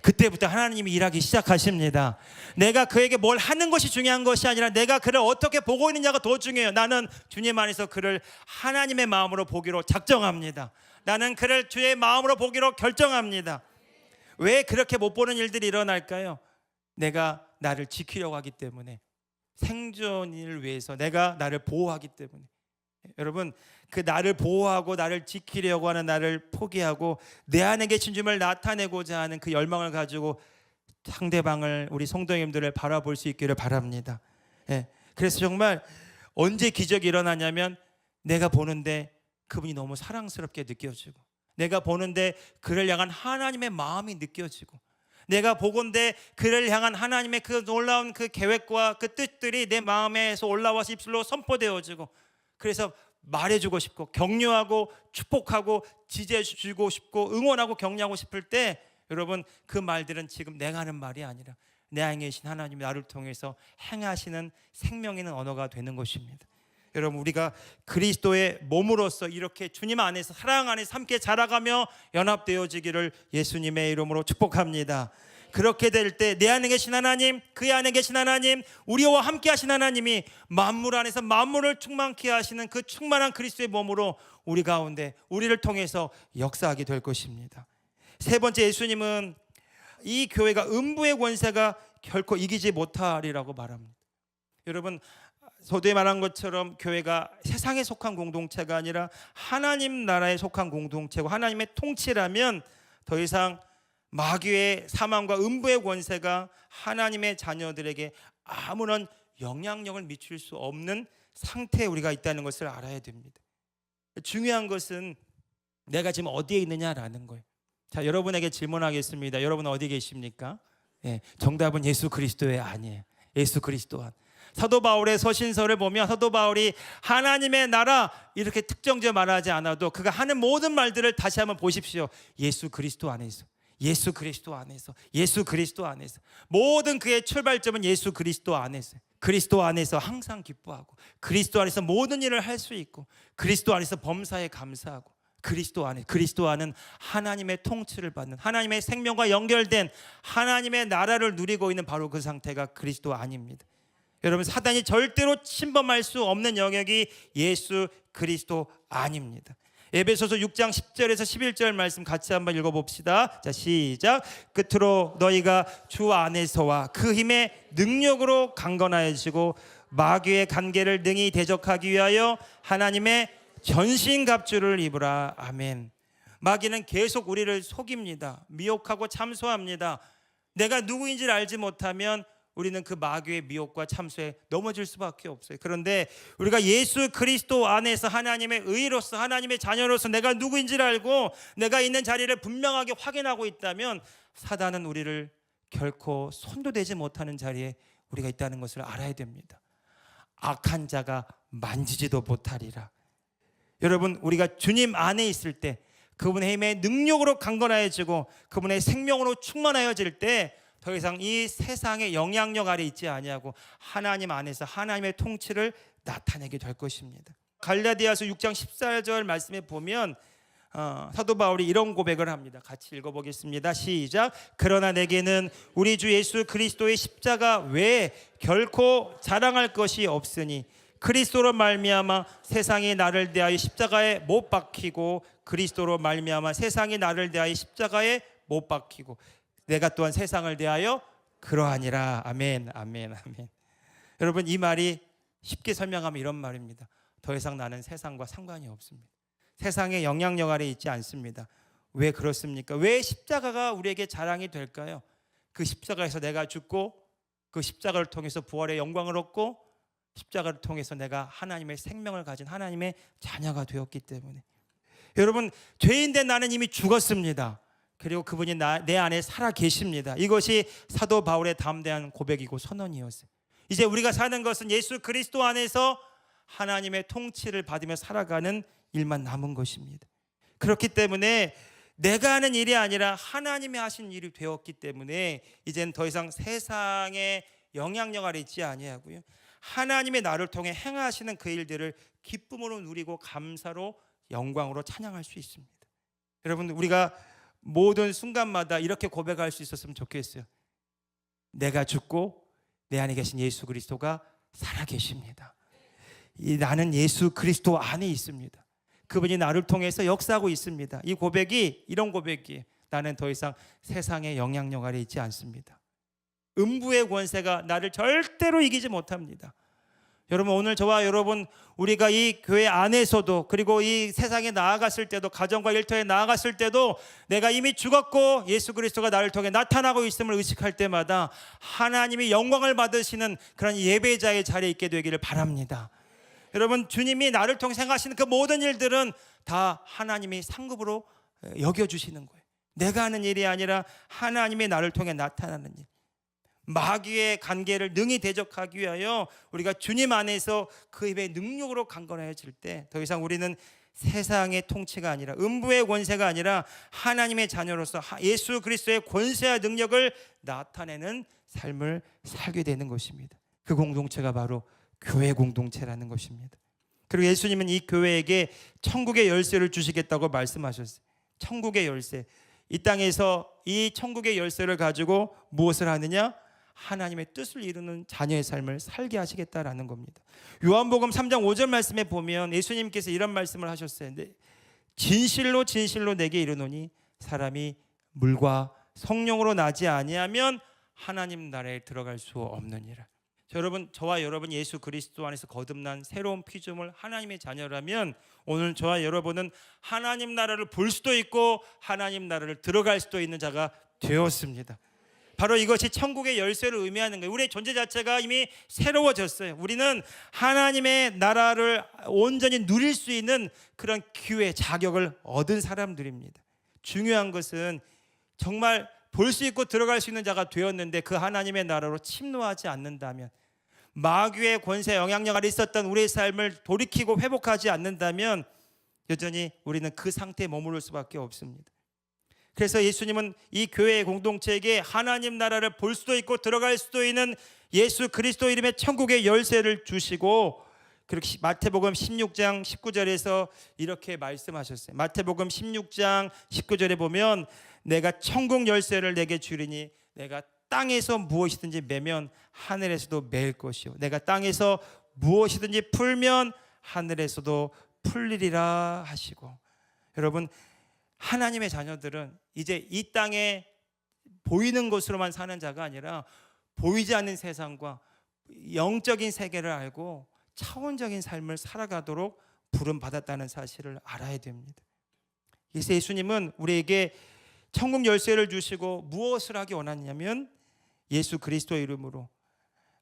그때부터 하나님이 일하기 시작하십니다. 내가 그에게 뭘 하는 것이 중요한 것이 아니라 내가 그를 어떻게 보고 있느냐가 더 중요해요. 나는 주님 안에서 그를 하나님의 마음으로 보기로 작정합니다. 나는 그를 주의 마음으로 보기로 결정합니다. 왜 그렇게 못 보는 일들이 일어날까요? 내가 나를 지키려고 하기 때문에, 생존을 위해서 내가 나를 보호하기 때문에. 여러분 그 나를 보호하고 나를 지키려고 하는 나를 포기하고 내 안에 계신 주님을 나타내고자 하는 그 열망을 가지고 상대방을, 우리 성도님들을 바라볼 수 있기를 바랍니다. 그래서 정말 언제 기적이 일어나냐면 내가 보는데 그분이 너무 사랑스럽게 느껴지고, 내가 보는데 그를 향한 하나님의 마음이 느껴지고, 내가 보건대 그를 향한 하나님의 그 놀라운 그 계획과 그 뜻들이 내 마음에서 올라와서 입술로 선포되어지고, 그래서 말해주고 싶고 격려하고 축복하고 지지해주고 싶고 응원하고 격려하고 싶을 때, 여러분 그 말들은 지금 내가 하는 말이 아니라 내 안에 계신 하나님이 나를 통해서 행하시는 생명 있는 언어가 되는 것입니다. 여러분, 우리가 그리스도의 몸으로서 이렇게 주님 안에서, 사랑 안에서 함께 자라가며 연합되어지기를 예수님의 이름으로 축복합니다. 그렇게 될 때 내 안에 계신 하나님, 그의 안에 계신 하나님, 우리와 함께 하신 하나님이 만물 안에서 만물을 충만케 하시는 그 충만한 그리스도의 몸으로 우리 가운데, 우리를 통해서 역사하게 될 것입니다. 세 번째, 예수님은 이 교회가 음부의 권세가 결코 이기지 못하리라고 말합니다. 여러분, 서두에 말한 것처럼 교회가 세상에 속한 공동체가 아니라 하나님 나라에 속한 공동체고 하나님의 통치라면 더 이상 마귀의 사망과 음부의 권세가 하나님의 자녀들에게 아무런 영향력을 미칠 수 없는 상태에 우리가 있다는 것을 알아야 됩니다. 중요한 것은 내가 지금 어디에 있느냐라는 거예요. 자, 여러분에게 질문하겠습니다. 여러분은 어디 계십니까? 네, 정답은 예수 그리스도에 아니에요. 예수 그리스도 안. 사도 바울의 서신서를 보면 사도 바울이 하나님의 나라 이렇게 특정지어 말하지 않아도 그가 하는 모든 말들을 다시 한번 보십시오. 예수 그리스도 안에서, 예수 그리스도 안에서, 예수 그리스도 안에서. 모든 그의 출발점은 예수 그리스도 안에서. 그리스도 안에서 항상 기뻐하고, 그리스도 안에서 모든 일을 할 수 있고, 그리스도 안에서 범사에 감사하고, 그리스도 안은 하나님의 통치를 받는, 하나님의 생명과 연결된 하나님의 나라를 누리고 있는 바로 그 상태가 그리스도 안입니다. 여러분, 사단이 절대로 침범할 수 없는 영역이 예수 그리스도 안입니다. 에베소서 6장 10절에서 11절 말씀 같이 한번 읽어봅시다. 자, 시작. 끝으로 너희가 주 안에서와 그 힘의 능력으로 강건하여지고 마귀의 간계를 능히 대적하기 위하여 하나님의 전신갑주를 입으라. 아멘. 마귀는 계속 우리를 속입니다. 미혹하고 참소합니다. 내가 누구인지를 알지 못하면 우리는 그 마귀의 미혹과 참소에 넘어질 수밖에 없어요. 그런데 우리가 예수 그리스도 안에서 하나님의 의로서, 하나님의 자녀로서 내가 누구인지를 알고 내가 있는 자리를 분명하게 확인하고 있다면 사단은 우리를 결코 손도 대지 못하는 자리에 우리가 있다는 것을 알아야 됩니다. 악한 자가 만지지도 못하리라. 여러분, 우리가 주님 안에 있을 때, 그분의 힘의 능력으로 강건하여지고 그분의 생명으로 충만하여질 때 더 이상 이 세상의 영향력 아래 있지 아니하고 하나님 안에서 하나님의 통치를 나타내게 될 것입니다. 갈라디아서 6장 14절 말씀에 보면 사도 바울이 이런 고백을 합니다. 같이 읽어보겠습니다. 시작. 그러나 내게는 우리 주 예수 그리스도의 십자가 외에 결코 자랑할 것이 없으니 그리스도로 말미암아 세상이 나를 대하여 십자가에 못 박히고 그리스도로 말미암아 세상이 나를 대하여 십자가에 못 박히고 내가 또한 세상을 대하여 그러하니라. 아멘, 아멘, 아멘. 여러분, 이 말이 쉽게 설명하면 이런 말입니다. 더 이상 나는 세상과 상관이 없습니다. 세상의 영향력 아래 있지 않습니다. 왜 그렇습니까? 왜 십자가가 우리에게 자랑이 될까요? 그 십자가에서 내가 죽고 그 십자가를 통해서 부활의 영광을 얻고 십자가를 통해서 내가 하나님의 생명을 가진 하나님의 자녀가 되었기 때문에. 여러분, 죄인된 나는 이미 죽었습니다. 그리고 그분이 내 안에 살아 계십니다. 이것이 사도 바울의 담대한 고백이고 선언이었어요. 이제 우리가 사는 것은 예수 그리스도 안에서 하나님의 통치를 받으며 살아가는 일만 남은 것입니다. 그렇기 때문에 내가 하는 일이 아니라 하나님이 하신 일이 되었기 때문에 이제는 더 이상 세상의 영향력 아래 있지 아니하고요, 하나님의 나를 통해 행하시는 그 일들을 기쁨으로 누리고 감사로 영광으로 찬양할 수 있습니다. 여러분, 우리가 모든 순간마다 이렇게 고백할 수 있었으면 좋겠어요. 내가 죽고 내 안에 계신 예수 그리스도가 살아계십니다. 나는 예수 그리스도 안에 있습니다. 그분이 나를 통해서 역사하고 있습니다. 이 고백이, 이런 고백이 나는 더 이상 세상의 영향력 아래 있지 않습니다. 음부의 권세가 나를 절대로 이기지 못합니다. 여러분, 오늘 저와 여러분, 우리가 이 교회 안에서도 그리고 이 세상에 나아갔을 때도, 가정과 일터에 나아갔을 때도 내가 이미 죽었고 예수 그리스도가 나를 통해 나타나고 있음을 의식할 때마다 하나님이 영광을 받으시는 그런 예배자의 자리에 있게 되기를 바랍니다. 여러분, 주님이 나를 통해 행하시는 그 모든 일들은 다 하나님이 상급으로 여겨주시는 거예요. 내가 하는 일이 아니라 하나님의 나를 통해 나타나는 일, 마귀의 관계를 능히 대적하기 위하여 우리가 주님 안에서 그 힘의 능력으로 강건해질 때 더 이상 우리는 세상의 통치가 아니라, 음부의 권세가 아니라 하나님의 자녀로서 예수 그리스도의 권세와 능력을 나타내는 삶을 살게 되는 것입니다. 그 공동체가 바로 교회 공동체라는 것입니다. 그리고 예수님은 이 교회에게 천국의 열쇠를 주시겠다고 말씀하셨어요. 천국의 열쇠. 이 땅에서 이 천국의 열쇠를 가지고 무엇을 하느냐? 하나님의 뜻을 이루는 자녀의 삶을 살게 하시겠다라는 겁니다. 요한복음 3장 5절 말씀에 보면 예수님께서 이런 말씀을 하셨어요. 진실로 진실로 내게 이르노니 사람이 물과 성령으로 나지 아니하면 하나님 나라에 들어갈 수 없느니라. 여러분, 저와 여러분 예수 그리스도 안에서 거듭난 새로운 피조물 하나님의 자녀라면 오늘 저와 여러분은 하나님 나라를 볼 수도 있고 하나님 나라를 들어갈 수도 있는 자가 되었습니다. 바로 이것이 천국의 열쇠를 의미하는 거예요. 우리의 존재 자체가 이미 새로워졌어요. 우리는 하나님의 나라를 온전히 누릴 수 있는 그런 기회, 자격을 얻은 사람들입니다. 중요한 것은 정말 볼 수 있고 들어갈 수 있는 자가 되었는데 그 하나님의 나라로 침노하지 않는다면, 마귀의 권세 영향력 아래 있었던 우리의 삶을 돌이키고 회복하지 않는다면 여전히 우리는 그 상태에 머무를 수밖에 없습니다. 그래서 예수님은 이 교회의 공동체에게 하나님 나라를 볼 수도 있고 들어갈 수도 있는 예수 그리스도 이름의 천국의 열쇠를 주시고, 그렇게 마태복음 16장 19절에서 이렇게 말씀하셨어요. 마태복음 16장 19절에 보면 내가 천국 열쇠를 내게 주리니 내가 땅에서 무엇이든지 매면 하늘에서도 매일 것이요 내가 땅에서 무엇이든지 풀면 하늘에서도 풀리리라 하시고, 여러분, 하나님의 자녀들은 이제 이 땅에 보이는 것으로만 사는 자가 아니라 보이지 않는 세상과 영적인 세계를 알고 차원적인 삶을 살아가도록 부름받았다는 사실을 알아야 됩니다. 그래서 예수님은 우리에게 천국 열쇠를 주시고 무엇을 하기 원하냐면 예수 그리스도의 이름으로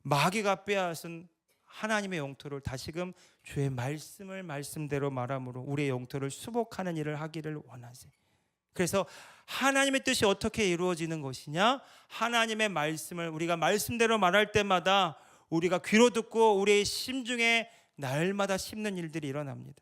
마귀가 빼앗은 하나님의 영토를 다시금 주의 말씀을 말씀대로 말함으로 우리의 영토를 수복하는 일을 하기를 원하세요. 그래서 하나님의 뜻이 어떻게 이루어지는 것이냐? 하나님의 말씀을 우리가 말씀대로 말할 때마다 우리가 귀로 듣고 우리의 심중에 날마다 심는 일들이 일어납니다.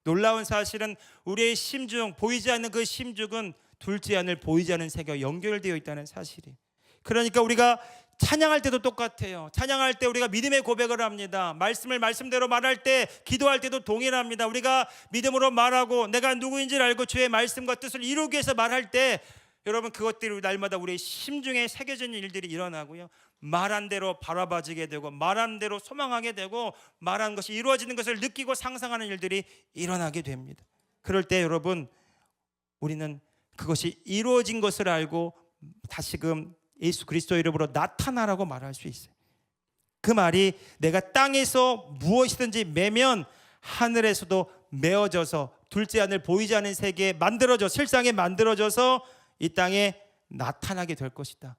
놀라운 사실은 우리의 심중, 보이지 않는 그 심중은 둘째 하늘 보이지 않는 세계와 연결되어 있다는 사실이. 그러니까 우리가 찬양할 때도 똑같아요. 찬양할 때 우리가 믿음의 고백을 합니다. 말씀을 말씀대로 말할 때, 기도할 때도 동일합니다. 우리가 믿음으로 말하고 내가 누구인지를 알고 주의 말씀과 뜻을 이루기 위해서 말할 때 여러분, 그것들이 날마다 우리의 심중에 새겨지는 일들이 일어나고요, 말한 대로 바라봐지게 되고 말한 대로 소망하게 되고 말한 것이 이루어지는 것을 느끼고 상상하는 일들이 일어나게 됩니다. 그럴 때 여러분, 우리는 그것이 이루어진 것을 알고 다시금 예수 그리스도 이름으로 나타나라고 말할 수 있어요. 그 말이 내가 땅에서 무엇이든지 매면 하늘에서도 메어져서 둘째 하늘 보이지 않는 세계에 만들어져 실상에 만들어져서 이 땅에 나타나게 될 것이다.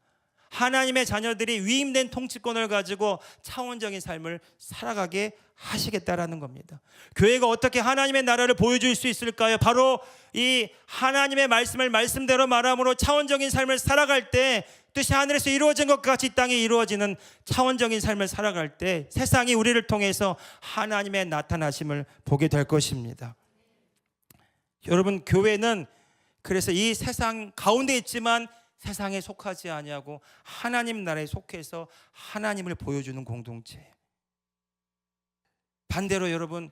하나님의 자녀들이 위임된 통치권을 가지고 차원적인 삶을 살아가게 하시겠다라는 겁니다. 교회가 어떻게 하나님의 나라를 보여줄 수 있을까요? 바로 이 하나님의 말씀을 말씀대로 말함으로 차원적인 삶을 살아갈 때, 뜻이 하늘에서 이루어진 것 같이 이 땅에 이루어지는 차원적인 삶을 살아갈 때 세상이 우리를 통해서 하나님의 나타나심을 보게 될 것입니다. 여러분, 교회는 그래서 이 세상 가운데 있지만 세상에 속하지 아니하고 하나님 나라에 속해서 하나님을 보여주는 공동체예요. 반대로 여러분,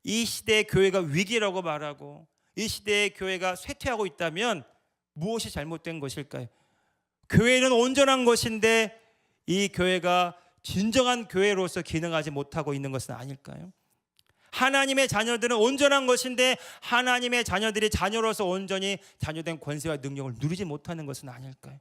이 시대의 교회가 위기라고 말하고 이 시대의 교회가 쇠퇴하고 있다면 무엇이 잘못된 것일까요? 교회는 온전한 것인데 이 교회가 진정한 교회로서 기능하지 못하고 있는 것은 아닐까요? 하나님의 자녀들은 온전한 것인데 하나님의 자녀들이 자녀로서 온전히 자녀된 권세와 능력을 누리지 못하는 것은 아닐까요?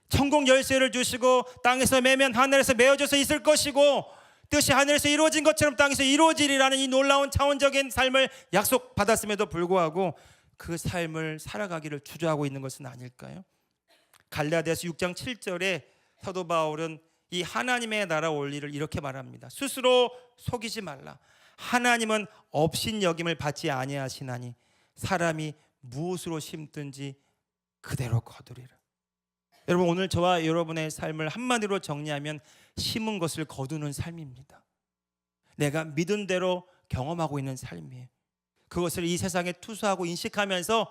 천국 열쇠를 주시고 땅에서 매면 하늘에서 메어져서 있을 것이고 뜻이 하늘에서 이루어진 것처럼 땅에서 이루어지리라는 이 놀라운 차원적인 삶을 약속받았음에도 불구하고 그 삶을 살아가기를 주저하고 있는 것은 아닐까요? 갈라디아서 6장 7절에 사도 바울은 이 하나님의 나라 원리를 이렇게 말합니다. 스스로 속이지 말라. 하나님은 업신여김을 받지 아니하시나니 사람이 무엇으로 심든지 그대로 거두리라. 여러분, 오늘 저와 여러분의 삶을 한마디로 정리하면 심은 것을 거두는 삶입니다. 내가 믿은 대로 경험하고 있는 삶이에요. 그것을 이 세상에 투수하고 인식하면서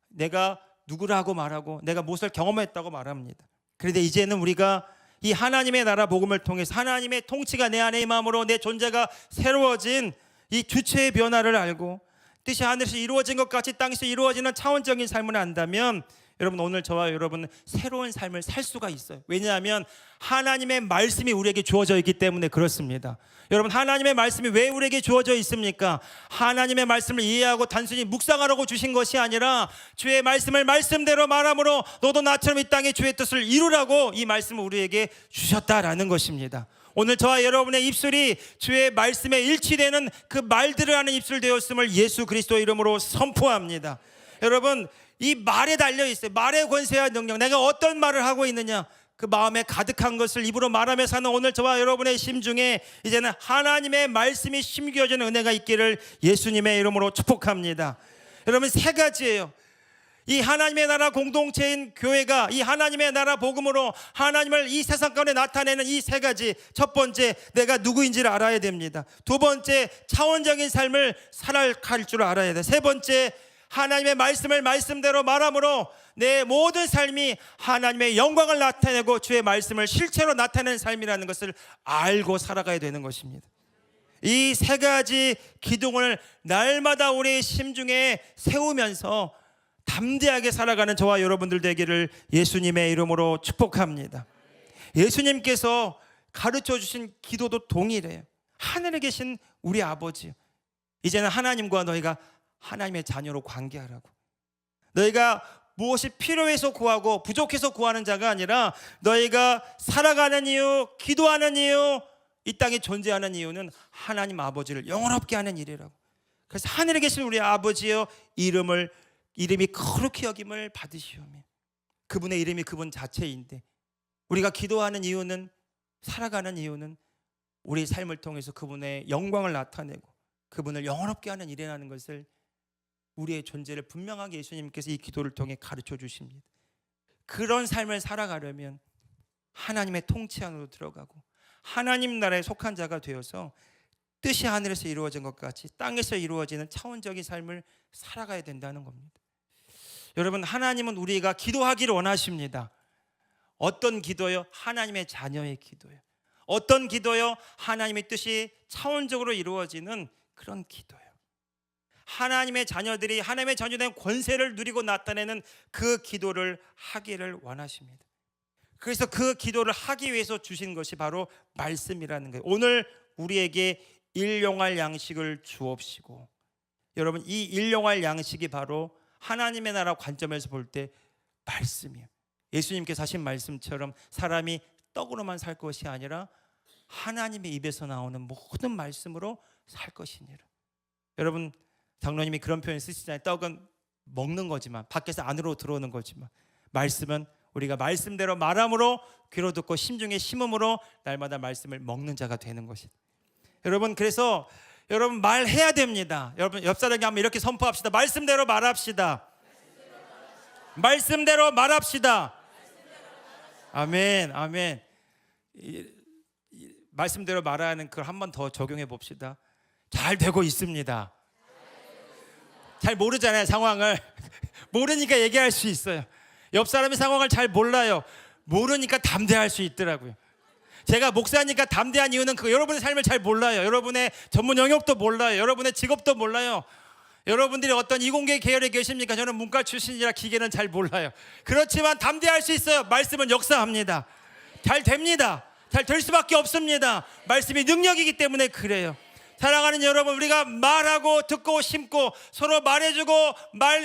내가 누구라고 말하고 내가 무엇을 경험했다고 말합니다. 그런데 이제는 우리가 이 하나님의 나라 복음을 통해서 하나님의 통치가 내 안에 임함으로 내 존재가 새로워진 이 주체의 변화를 알고 뜻이 하늘에서 이루어진 것 같이 땅에서 이루어지는 차원적인 삶을 안다면 여러분, 오늘 저와 여러분은 새로운 삶을 살 수가 있어요. 왜냐하면 하나님의 말씀이 우리에게 주어져 있기 때문에 그렇습니다. 여러분, 하나님의 말씀이 왜 우리에게 주어져 있습니까? 하나님의 말씀을 이해하고 단순히 묵상하라고 주신 것이 아니라 주의 말씀을 말씀대로 말함으로 너도 나처럼 이 땅에 주의 뜻을 이루라고 이 말씀을 우리에게 주셨다라는 것입니다. 오늘 저와 여러분의 입술이 주의 말씀에 일치되는 그 말들을 하는 입술 되었음을 예수 그리스도 이름으로 선포합니다. 여러분, 이 말에 달려 있어요. 말의 권세와 능력. 내가 어떤 말을 하고 있느냐, 그 마음에 가득한 것을 입으로 말하며 사는 오늘 저와 여러분의 심중에 이제는 하나님의 말씀이 심겨지는 은혜가 있기를 예수님의 이름으로 축복합니다. 여러분, 세 가지예요. 이 하나님의 나라 공동체인 교회가 이 하나님의 나라 복음으로 하나님을 이 세상 가운데 나타내는 이 세 가지. 첫 번째, 내가 누구인지를 알아야 됩니다. 두 번째, 차원적인 삶을 살아갈 줄 알아야 돼. 세 번째, 하나님의 말씀을 말씀대로 말함으로 내 모든 삶이 하나님의 영광을 나타내고 주의 말씀을 실체로 나타내는 삶이라는 것을 알고 살아가야 되는 것입니다. 이 세 가지 기둥을 날마다 우리의 심중에 세우면서 담대하게 살아가는 저와 여러분들 되기를 예수님의 이름으로 축복합니다. 예수님께서 가르쳐 주신 기도도 동일해요. 하늘에 계신 우리 아버지, 이제는 하나님과 너희가 하나님의 자녀로 관계하라고. 너희가 무엇이 필요해서 구하고 부족해서 구하는 자가 아니라 너희가 살아가는 이유, 기도하는 이유, 이 땅에 존재하는 이유는 하나님 아버지를 영원롭게 하는 일이라고. 그래서 하늘에 계신 우리 아버지여, 이름이 거룩히 여김을 받으시오며. 그분의 이름이 그분 자체인데 우리가 기도하는 이유는, 살아가는 이유는 우리 삶을 통해서 그분의 영광을 나타내고 그분을 영원롭게 하는 일이라는 것을, 우리의 존재를 분명하게 예수님께서 이 기도를 통해 가르쳐 주십니다. 그런 삶을 살아가려면 하나님의 통치 안으로 들어가고 하나님 나라에 속한 자가 되어서 뜻이 하늘에서 이루어진 것 같이 땅에서 이루어지는 차원적인 삶을 살아가야 된다는 겁니다. 여러분, 하나님은 우리가 기도하기를 원하십니다. 어떤 기도요? 하나님의 자녀의 기도요. 어떤 기도요? 하나님의 뜻이 차원적으로 이루어지는 그런 기도요. 하나님의 자녀들이 하나님의 자녀된 권세를 누리고 나타내는 그 기도를 하기를 원하십니다. 그래서 그 기도를 하기 위해서 주신 것이 바로 말씀이라는 거예요. 오늘 우리에게 일용할 양식을 주옵시고, 여러분, 이 일용할 양식이 바로 하나님의 나라 관점에서 볼 때 말씀이에요. 예수님께서 하신 말씀처럼 사람이 떡으로만 살 것이 아니라 하나님의 입에서 나오는 모든 말씀으로 살 것이니라. 여러분, 장로님이 그런 표현 쓰시잖아요. 떡은 먹는 거지만, 밖에서 안으로 들어오는 거지만, 말씀은 우리가 말씀대로 말함으로 귀로 듣고 심중에 심음으로 날마다 말씀을 먹는 자가 되는 것이다. 여러분, 그래서 여러분 말해야 됩니다. 여러분, 옆 사람에게 한번 이렇게 선포합시다. 말씀대로 말합시다. 말씀대로 말합시다. 아멘, 아멘. 말씀대로 말하는 그걸 한 번 더 적용해 봅시다. 잘 되고 있습니다. 잘 모르잖아요, 상황을. 모르니까 얘기할 수 있어요. 옆 사람의 상황을 잘 몰라요. 모르니까 담대할 수 있더라고요. 제가 목사니까 담대한 이유는 여러분의 삶을 잘 몰라요. 여러분의 전문 영역도 몰라요. 여러분의 직업도 몰라요. 여러분들이 어떤 이공계 계열에 계십니까? 저는 문과 출신이라 기계는 잘 몰라요. 그렇지만 담대할 수 있어요. 말씀은 역사합니다. 잘 됩니다. 잘 될 수밖에 없습니다. 말씀이 능력이기 때문에 그래요. 사랑하는 여러분, 우리가 말하고 듣고 심고 서로 말해주고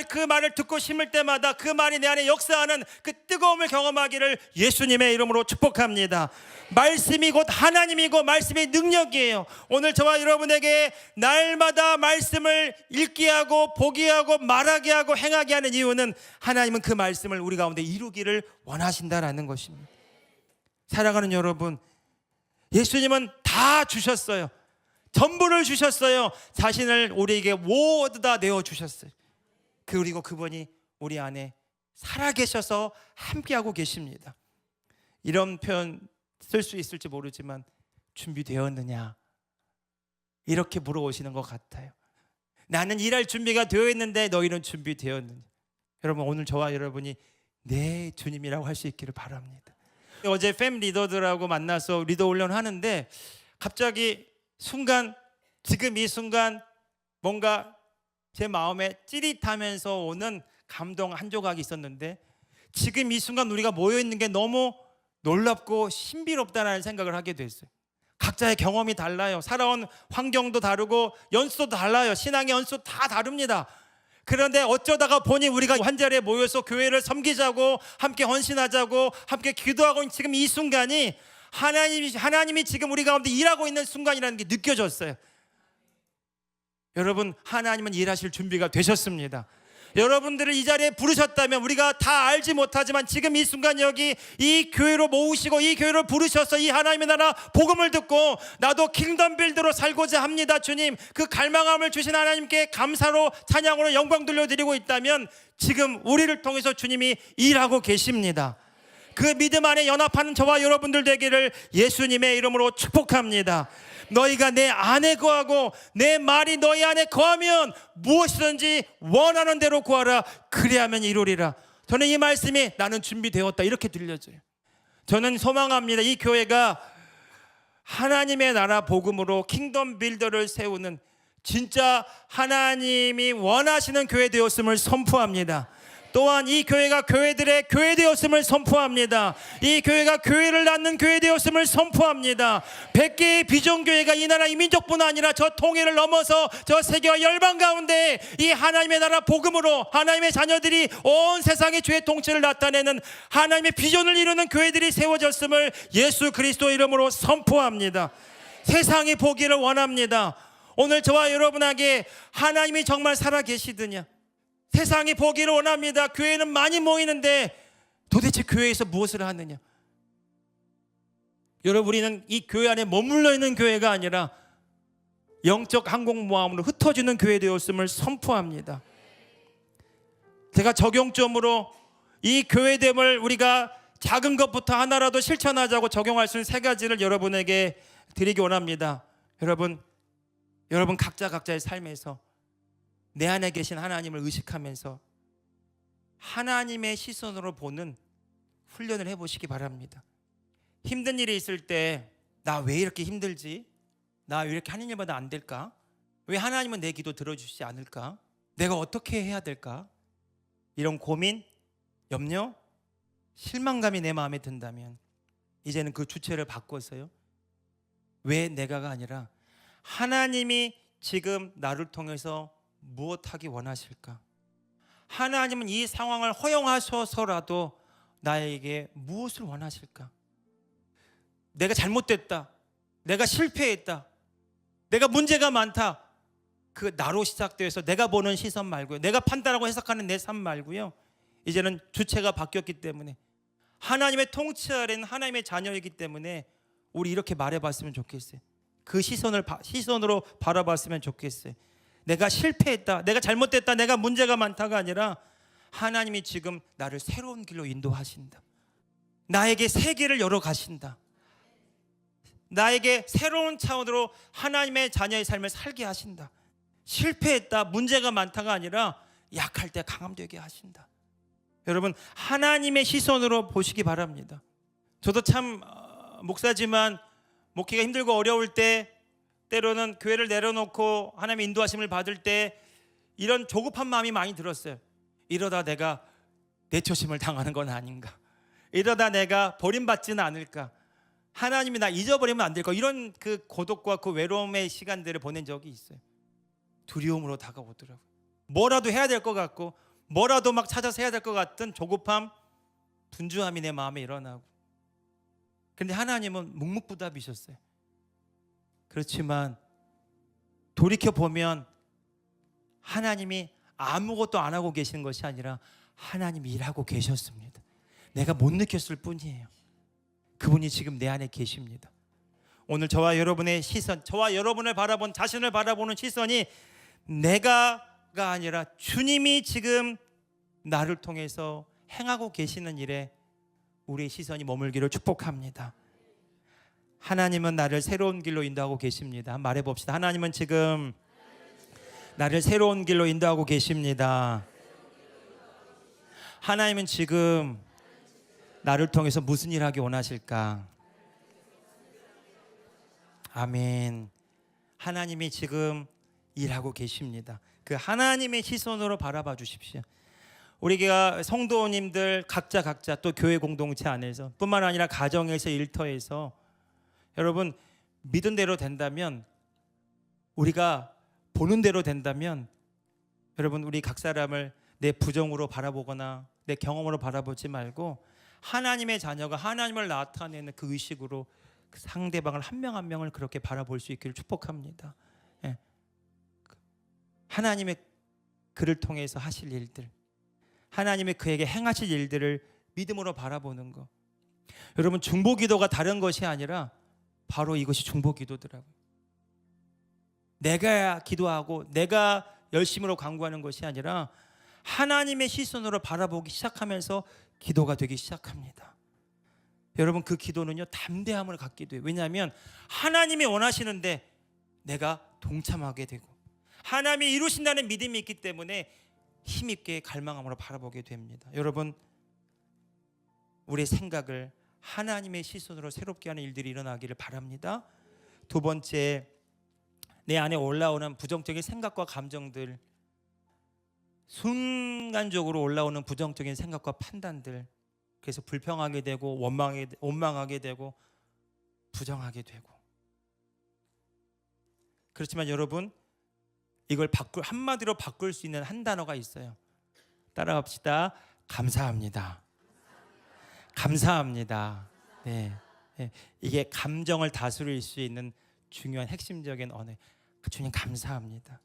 그 말을 듣고 심을 때마다 그 말이 내 안에 역사하는 그 뜨거움을 경험하기를 예수님의 이름으로 축복합니다. 말씀이 곧 하나님이고 말씀이 능력이에요. 오늘 저와 여러분에게 날마다 말씀을 읽게 하고 보게 하고 말하게 하고 행하게 하는 이유는 하나님은 그 말씀을 우리 가운데 이루기를 원하신다라는 것입니다. 사랑하는 여러분, 예수님은 다 주셨어요. 전부를 주셨어요. 자신을 우리에게 모두 다 내어주셨어요. 그리고 그분이 우리 안에 살아계셔서 함께하고 계십니다. 이런 표현 쓸 수 있을지 모르지만 준비되었느냐 이렇게 물어오시는 것 같아요. 나는 일할 준비가 되어 있는데 너희는 준비되었느냐. 여러분, 오늘 저와 여러분이 내 주님이라고 할 수 있기를 바랍니다. 어제 팸 리더들하고 만나서 리더 훈련 하는데 갑자기 순간, 지금 이 순간 뭔가 제 마음에 찌릿하면서 오는 감동 한 조각이 있었는데, 지금 이 순간 우리가 모여있는 게 너무 놀랍고 신비롭다는 생각을 하게 됐어요. 각자의 경험이 달라요. 살아온 환경도 다르고 연수도 달라요. 신앙의 연수 다 다릅니다. 그런데 어쩌다가 보니 우리가 한 자리에 모여서 교회를 섬기자고, 함께 헌신하자고, 함께 기도하고 있는 지금 이 순간이 하나님이 지금 우리 가운데 일하고 있는 순간이라는 게 느껴졌어요. 여러분, 하나님은 일하실 준비가 되셨습니다. 여러분들을 이 자리에 부르셨다면 우리가 다 알지 못하지만 지금 이 순간 여기 이 교회로 모으시고 이 교회로 부르셔서 이 하나님의 나라 복음을 듣고 나도 킹덤 빌드로 살고자 합니다, 주님, 그 갈망함을 주신 하나님께 감사로 찬양으로 영광 돌려드리고 있다면 지금 우리를 통해서 주님이 일하고 계십니다. 그 믿음 안에 연합하는 저와 여러분들 되기를 예수님의 이름으로 축복합니다. 너희가 내 안에 거하고 내 말이 너희 안에 거하면 무엇이든지 원하는 대로 구하라. 그리하면 이루리라. 저는 이 말씀이 나는 준비되었다 이렇게 들려져요. 저는 소망합니다. 이 교회가 하나님의 나라 복음으로 킹덤 빌더를 세우는 진짜 하나님이 원하시는 교회 되었음을 선포합니다. 또한 이 교회가 교회들의 교회 되었음을 선포합니다. 이 교회가 교회를 낳는 교회 되었음을 선포합니다. 100개의 비전교회가 이 나라 이민족뿐 아니라 저 통일을 넘어서 저 세계와 열방 가운데 이 하나님의 나라 복음으로 하나님의 자녀들이 온 세상의 죄의 통치를 나타내는 하나님의 비전을 이루는 교회들이 세워졌음을 예수 그리스도 이름으로 선포합니다. 세상이 보기를 원합니다. 오늘 저와 여러분에게 하나님이 정말 살아계시느냐, 세상이 보기를 원합니다. 교회는 많이 모이는데 도대체 교회에서 무엇을 하느냐. 여러분, 우리는 이 교회 안에 머물러 있는 교회가 아니라 영적 항공모함으로 흩어지는 교회 되었음을 선포합니다. 제가 적용점으로 이 교회됨을 우리가 작은 것부터 하나라도 실천하자고 적용할 수 있는 3가지를 여러분에게 드리기 원합니다. 여러분 각자의 삶에서 내 안에 계신 하나님을 의식하면서 하나님의 시선으로 보는 훈련을 해보시기 바랍니다. 힘든 일이 있을 때 나 왜 이렇게 힘들지? 나 왜 이렇게 하는 일마다 안 될까? 왜 하나님은 내 기도 들어주시지 않을까? 내가 어떻게 해야 될까? 이런 고민, 염려, 실망감이 내 마음에 든다면 이제는 그 주체를 바꿔서요, 왜 내가가 아니라 하나님이 지금 나를 통해서 무엇하기 원하실까? 하나님은 이 상황을 허용하셔서라도 나에게 무엇을 원하실까? 내가 잘못됐다, 내가 실패했다, 내가 문제가 많다, 그 나로 시작되어서 내가 보는 시선 말고요, 내가 판단하고 해석하는 내 삶 말고요, 이제는 주체가 바뀌었기 때문에 하나님의 통치 아래는 하나님의 자녀이기 때문에 우리 이렇게 말해봤으면 좋겠어요. 그 시선으로 바라봤으면 좋겠어요. 내가 실패했다, 내가 잘못됐다, 내가 문제가 많다가 아니라 하나님이 지금 나를 새로운 길로 인도하신다. 나에게 세계를 열어 가신다. 나에게 새로운 차원으로 하나님의 자녀의 삶을 살게 하신다. 실패했다, 문제가 많다가 아니라 약할 때 강함 되게 하신다. 여러분, 하나님의 시선으로 보시기 바랍니다. 저도 참 목사지만 목회가 힘들고 어려울 때, 때로는 교회를 내려놓고 하나님의 인도하심을 받을 때 이런 조급한 마음이 많이 들었어요. 이러다 내가 내초심을 당하는 건 아닌가, 이러다 내가 버림받지는 않을까, 하나님이 나 잊어버리면 안 될까, 이런 그 고독과 그 외로움의 시간들을 보낸 적이 있어요. 두려움으로 다가오더라고요. 뭐라도 해야 될 것 같고 뭐라도 막 찾아서 해야 될 것 같은 조급함, 분주함이 내 마음에 일어나고. 그런데 하나님은 묵묵부답이셨어요. 그렇지만 돌이켜보면 하나님이 아무것도 안 하고 계시는 것이 아니라 하나님이 일하고 계셨습니다. 내가 못 느꼈을 뿐이에요. 그분이 지금 내 안에 계십니다. 오늘 저와 여러분의 시선, 저와 여러분을 바라본, 자신을 바라보는 시선이 내가가 아니라 주님이 지금 나를 통해서 행하고 계시는 일에 우리의 시선이 머물기를 축복합니다. 하나님은 나를 새로운 길로 인도하고 계십니다. 말해봅시다. 하나님은 지금 나를 새로운 길로 인도하고 계십니다. 하나님은 지금 나를 통해서 무슨 일 하기 원하실까? 아멘. 하나님이 지금 일하고 계십니다. 그 하나님의 시선으로 바라봐 주십시오. 우리가 성도님들 각자 또 교회 공동체 안에서 뿐만 아니라 가정에서 일터에서 여러분 믿은 대로 된다면, 우리가 보는 대로 된다면, 여러분 우리 각 사람을 내 부정으로 바라보거나 내 경험으로 바라보지 말고 하나님의 자녀가 하나님을 나타내는 그 의식으로 그 상대방을 한 명 한 명을 그렇게 바라볼 수 있기를 축복합니다. 예. 하나님의 그를 통해서 하실 일들, 하나님의 그에게 행하실 일들을 믿음으로 바라보는 것. 여러분 중보기도가 다른 것이 아니라 바로 이것이 중보기도더라고요. 내가 기도하고 내가 열심으로 간구하는 것이 아니라 하나님의 시선으로 바라보기 시작하면서 기도가 되기 시작합니다. 여러분 그 기도는요 담대함을 갖기도 해요. 왜냐하면 하나님이 원하시는데 내가 동참하게 되고 하나님이 이루신다는 믿음이 있기 때문에 힘있게 갈망함으로 바라보게 됩니다. 여러분 우리의 생각을 하나님의 시선으로 새롭게 하는 일들이 일어나기를 바랍니다. 두 번째, 내 안에 올라오는 부정적인 생각과 감정들, 순간적으로 올라오는 부정적인 생각과 판단들, 그래서 불평하게 되고 원망하게 되고 부정하게 되고. 그렇지만 여러분 이걸 한마디로 바꿀 수 있는 한 단어가 있어요. 따라합시다. 감사합니다. 감사합니다. 네. 이게 감정을 다스릴 수 있는 중요한 핵심적인 언어. 주님 감사합니다.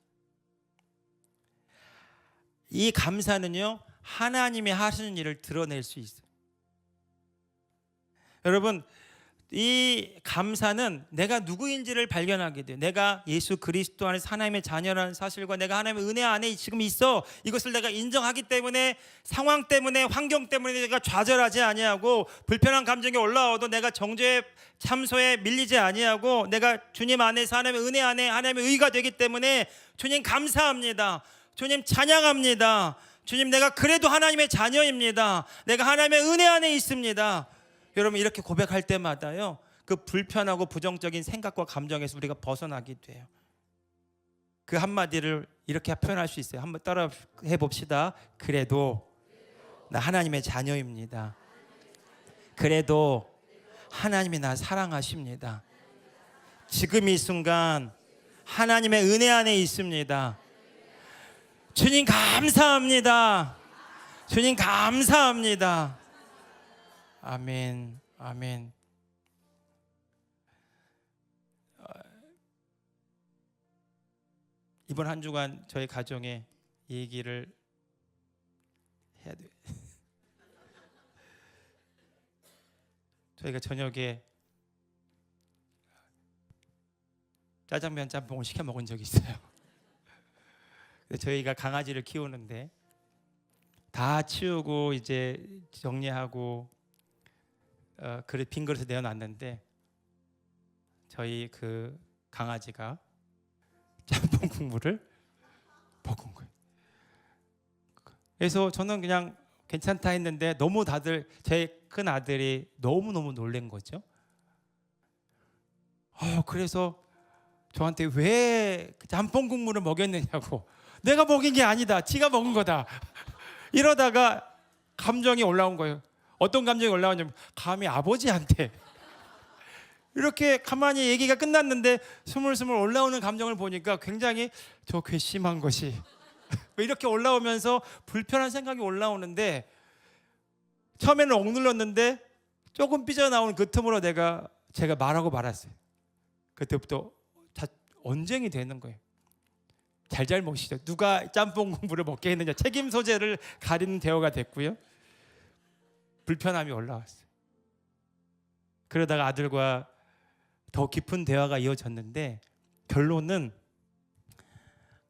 이 감사는요 하나님이 하시는 일을 드러낼 수 있어요. 여러분 이 감사는 내가 누구인지를 발견하게 돼요. 내가 예수 그리스도 안에서 하나님의 자녀라는 사실과 내가 하나님의 은혜 안에 지금 있어, 이것을 내가 인정하기 때문에 상황 때문에 환경 때문에 내가 좌절하지 아니하고 불편한 감정이 올라와도 내가 정죄의 참소에 밀리지 아니하고 내가 주님 안에서 하나님의 은혜 안에 하나님의 의가 되기 때문에 주님 감사합니다. 주님 찬양합니다. 주님 내가 그래도 하나님의 자녀입니다. 내가 하나님의 은혜 안에 있습니다. 여러분 이렇게 고백할 때마다요 그 불편하고 부정적인 생각과 감정에서 우리가 벗어나게 돼요. 그 한마디를 이렇게 표현할 수 있어요. 한번 따라 해봅시다. 그래도 나 하나님의 자녀입니다. 그래도 하나님이 나 사랑하십니다. 지금 이 순간 하나님의 은혜 안에 있습니다. 주님 감사합니다. 주님 감사합니다. 아멘, 아멘. 이번 한 주간 저희 가정에 얘기를 해야 돼요. 저희가 저녁에 짜장면 짬뽕을 시켜 먹은 적이 있어요. 저희가 강아지를 키우는데 다 치우고 이제 정리하고 그릇 빈 그릇을 내어놨는데 저희 그 강아지가 짬뽕 국물을 먹은 거예요. 그래서 저는 그냥 괜찮다 했는데 너무 다들 제 큰 아들이 너무너무 놀란 거죠. 그래서 저한테 왜 짬뽕 국물을 먹였느냐고. 내가 먹인 게 아니다. 지가 먹은 거다. 이러다가 감정이 올라온 거예요. 어떤 감정이 올라오냐면 감히 아버지한테 이렇게 가만히 얘기가 끝났는데 스물스물 올라오는 감정을 보니까 굉장히 저 괘씸한 것이 이렇게 올라오면서 불편한 생각이 올라오는데 처음에는 억눌렀는데 조금 삐져나온 그 틈으로 제가 말하고 말았어요. 그때부터 언쟁이 되는 거예요. 잘못이죠. 누가 짬뽕 국물을 먹게 했느냐 책임 소재를 가리는 대화가 됐고요. 불편함이 올라왔어요. 그러다가 아들과 더 깊은 대화가 이어졌는데 결론은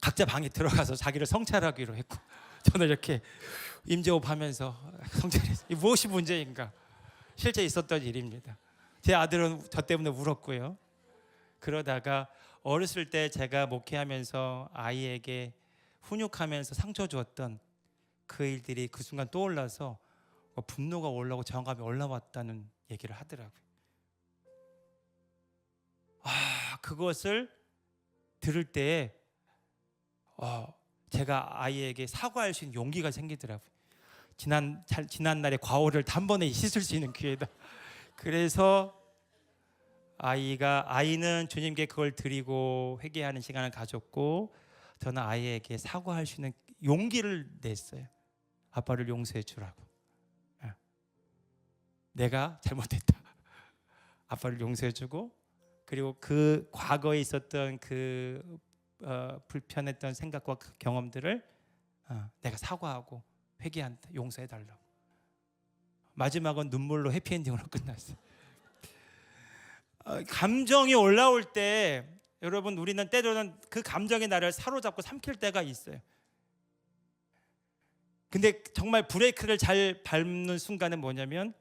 각자 방에 들어가서 자기를 성찰하기로 했고 저는 이렇게 임재호흡 하면서 성전에서 무엇이 문제인가? 실제 있었던 일입니다. 제 아들은 저 때문에 울었고요. 그러다가 어렸을 때 제가 목회하면서 아이에게 훈육하면서 상처 주었던 그 일들이 그 순간 떠올라서 분노가 올라오고 정감이 올라왔다는 얘기를 하더라고요. 그것을 들을 때 제가 아이에게 사과할 수 있는 용기가 생기더라고요. 지난 날의 과오를 단번에 씻을 수 있는 기회다. 그래서 아이는 주님께 그걸 드리고 회개하는 시간을 가졌고, 저는 아이에게 사과할 수 있는 용기를 냈어요. 아빠를 용서해 주라고. 내가 잘못했다. 아빠를 용서해 주고, 그리고 그 과거에 있었던 그 불편했던 생각과 그 경험들을 내가 사과하고 회개한다, 용서해 달라고. 마지막은 눈물로 해피엔딩으로 끝났어요. 감정이 올라올 때 여러분, 우리는 때로는 그 감정이 나를 사로잡고 삼킬 때가 있어요. 근데 정말 브레이크를 잘 밟는 순간은 뭐냐면,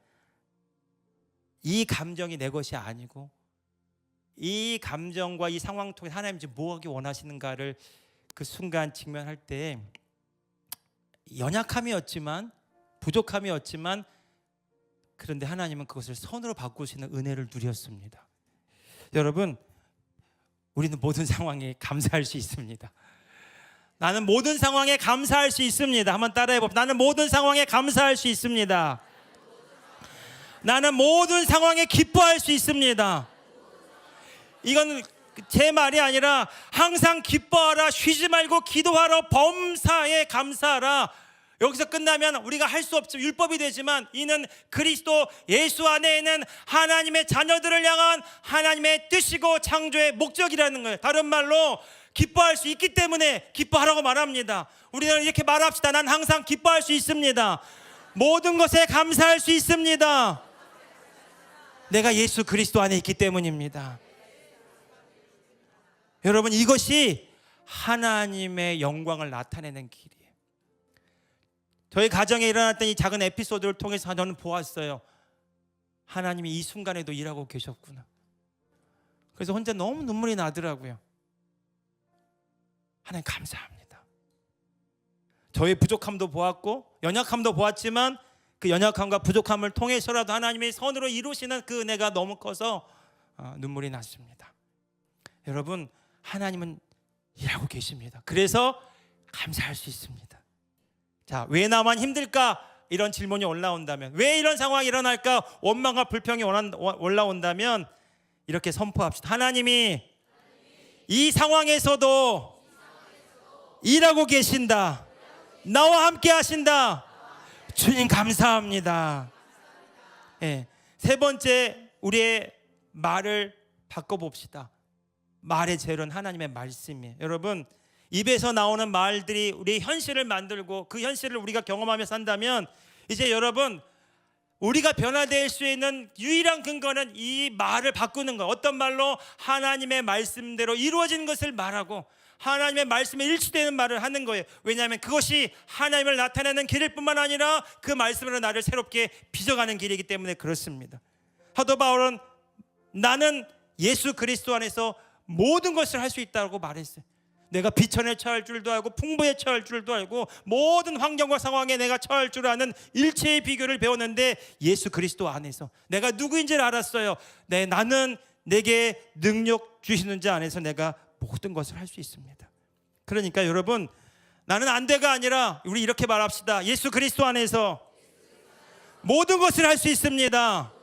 이 감정이 내 것이 아니고 이 감정과 이 상황 통해 하나님이 지금 뭐 하기 원하시는가를 그 순간 직면할 때, 연약함이었지만 부족함이었지만, 그런데 하나님은 그것을 선으로 바꾸시는 은혜를 누렸습니다. 여러분, 우리는 모든 상황에 감사할 수 있습니다. 나는 모든 상황에 감사할 수 있습니다. 한번 따라해 봅시다. 나는 모든 상황에 감사할 수 있습니다. 나는 모든 상황에 기뻐할 수 있습니다. 이건 제 말이 아니라 항상 기뻐하라, 쉬지 말고 기도하라, 범사에 감사하라. 여기서 끝나면 우리가 할 수 없지만, 율법이 되지만, 이는 그리스도 예수 안에 있는 하나님의 자녀들을 향한 하나님의 뜻이고 창조의 목적이라는 거예요. 다른 말로 기뻐할 수 있기 때문에 기뻐하라고 말합니다. 우리는 이렇게 말합시다. 난 항상 기뻐할 수 있습니다. 모든 것에 감사할 수 있습니다. 내가 예수 그리스도 안에 있기 때문입니다. 여러분, 이것이 하나님의 영광을 나타내는 길이에요. 저희 가정에 일어났던 이 작은 에피소드를 통해서 저는 보았어요. 하나님이 이 순간에도 일하고 계셨구나. 그래서 혼자 너무 눈물이 나더라고요. 하나님 감사합니다. 저의 부족함도 보았고 연약함도 보았지만, 그 연약함과 부족함을 통해서라도 하나님의 선으로 이루시는 그 은혜가 너무 커서 눈물이 났습니다. 여러분, 하나님은 일하고 계십니다. 그래서 감사할 수 있습니다. 자, 왜 나만 힘들까? 이런 질문이 올라온다면, 왜 이런 상황이 일어날까? 원망과 불평이 올라온다면 이렇게 선포합시다. 하나님이 이 상황에서도 일하고 계신다. 나와 함께 하신다. 주님 감사합니다. 네. 세 번째, 우리의 말을 바꿔봅시다. 말의 재료는 하나님의 말씀이에요. 여러분, 입에서 나오는 말들이 우리의 현실을 만들고 그 현실을 우리가 경험하며 산다면, 이제 여러분, 우리가 변화될 수 있는 유일한 근거는 이 말을 바꾸는 거. 어떤 말로? 하나님의 말씀대로 이루어진 것을 말하고 하나님의 말씀에 일치되는 말을 하는 거예요. 왜냐하면 그것이 하나님을 나타내는 길일 뿐만 아니라 그 말씀으로 나를 새롭게 빚어가는 길이기 때문에 그렇습니다. 사도 바울은 나는 예수 그리스도 안에서 모든 것을 할 수 있다고 말했어요. 내가 비천에 처할 줄도 알고 풍부에 처할 줄도 알고 모든 환경과 상황에 내가 처할 줄 아는 일체의 비결을 배웠는데, 예수 그리스도 안에서 내가 누구인지를 알았어요. 나는 내게 능력 주시는 자 안에서 내가 모든 것을 할 수 있습니다. 그러니까 여러분, 나는 안 돼가 아니라 우리 이렇게 말합시다. 예수 그리스도 안에서 모든 것을 할 수 있습니다.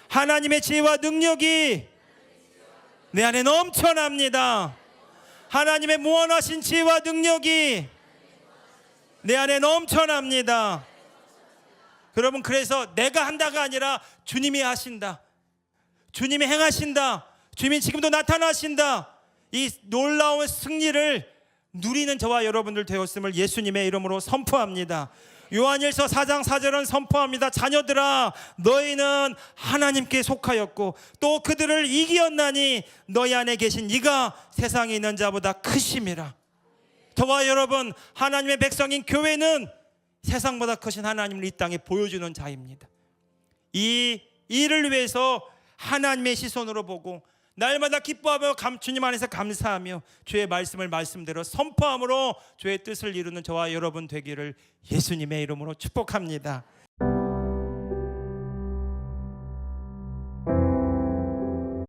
하나님의 지혜와 능력이 내 안에 넘쳐납니다. 하나님의 무한하신 지혜와 능력이 내 안에 넘쳐납니다. 여러분, 그래서 내가 한다가 아니라 주님이 하신다. 주님이 행하신다. 주님이 지금도 나타나신다. 이 놀라운 승리를 누리는 저와 여러분들 되었음을 예수님의 이름으로 선포합니다. 요한일서 4장 4절은 선포합니다. 자녀들아, 너희는 하나님께 속하였고 또 그들을 이기었나니 너희 안에 계신 이가 세상에 있는 자보다 크심이라. 저와 여러분, 하나님의 백성인 교회는 세상보다 크신 하나님을 이 땅에 보여주는 자입니다. 이 일을 위해서 하나님의 시선으로 보고 날마다 기뻐하며 주님 안에서 감사하며 주의 말씀을 말씀대로 선포함으로 주의 뜻을 이루는 저와 여러분 되기를 예수님의 이름으로 축복합니다.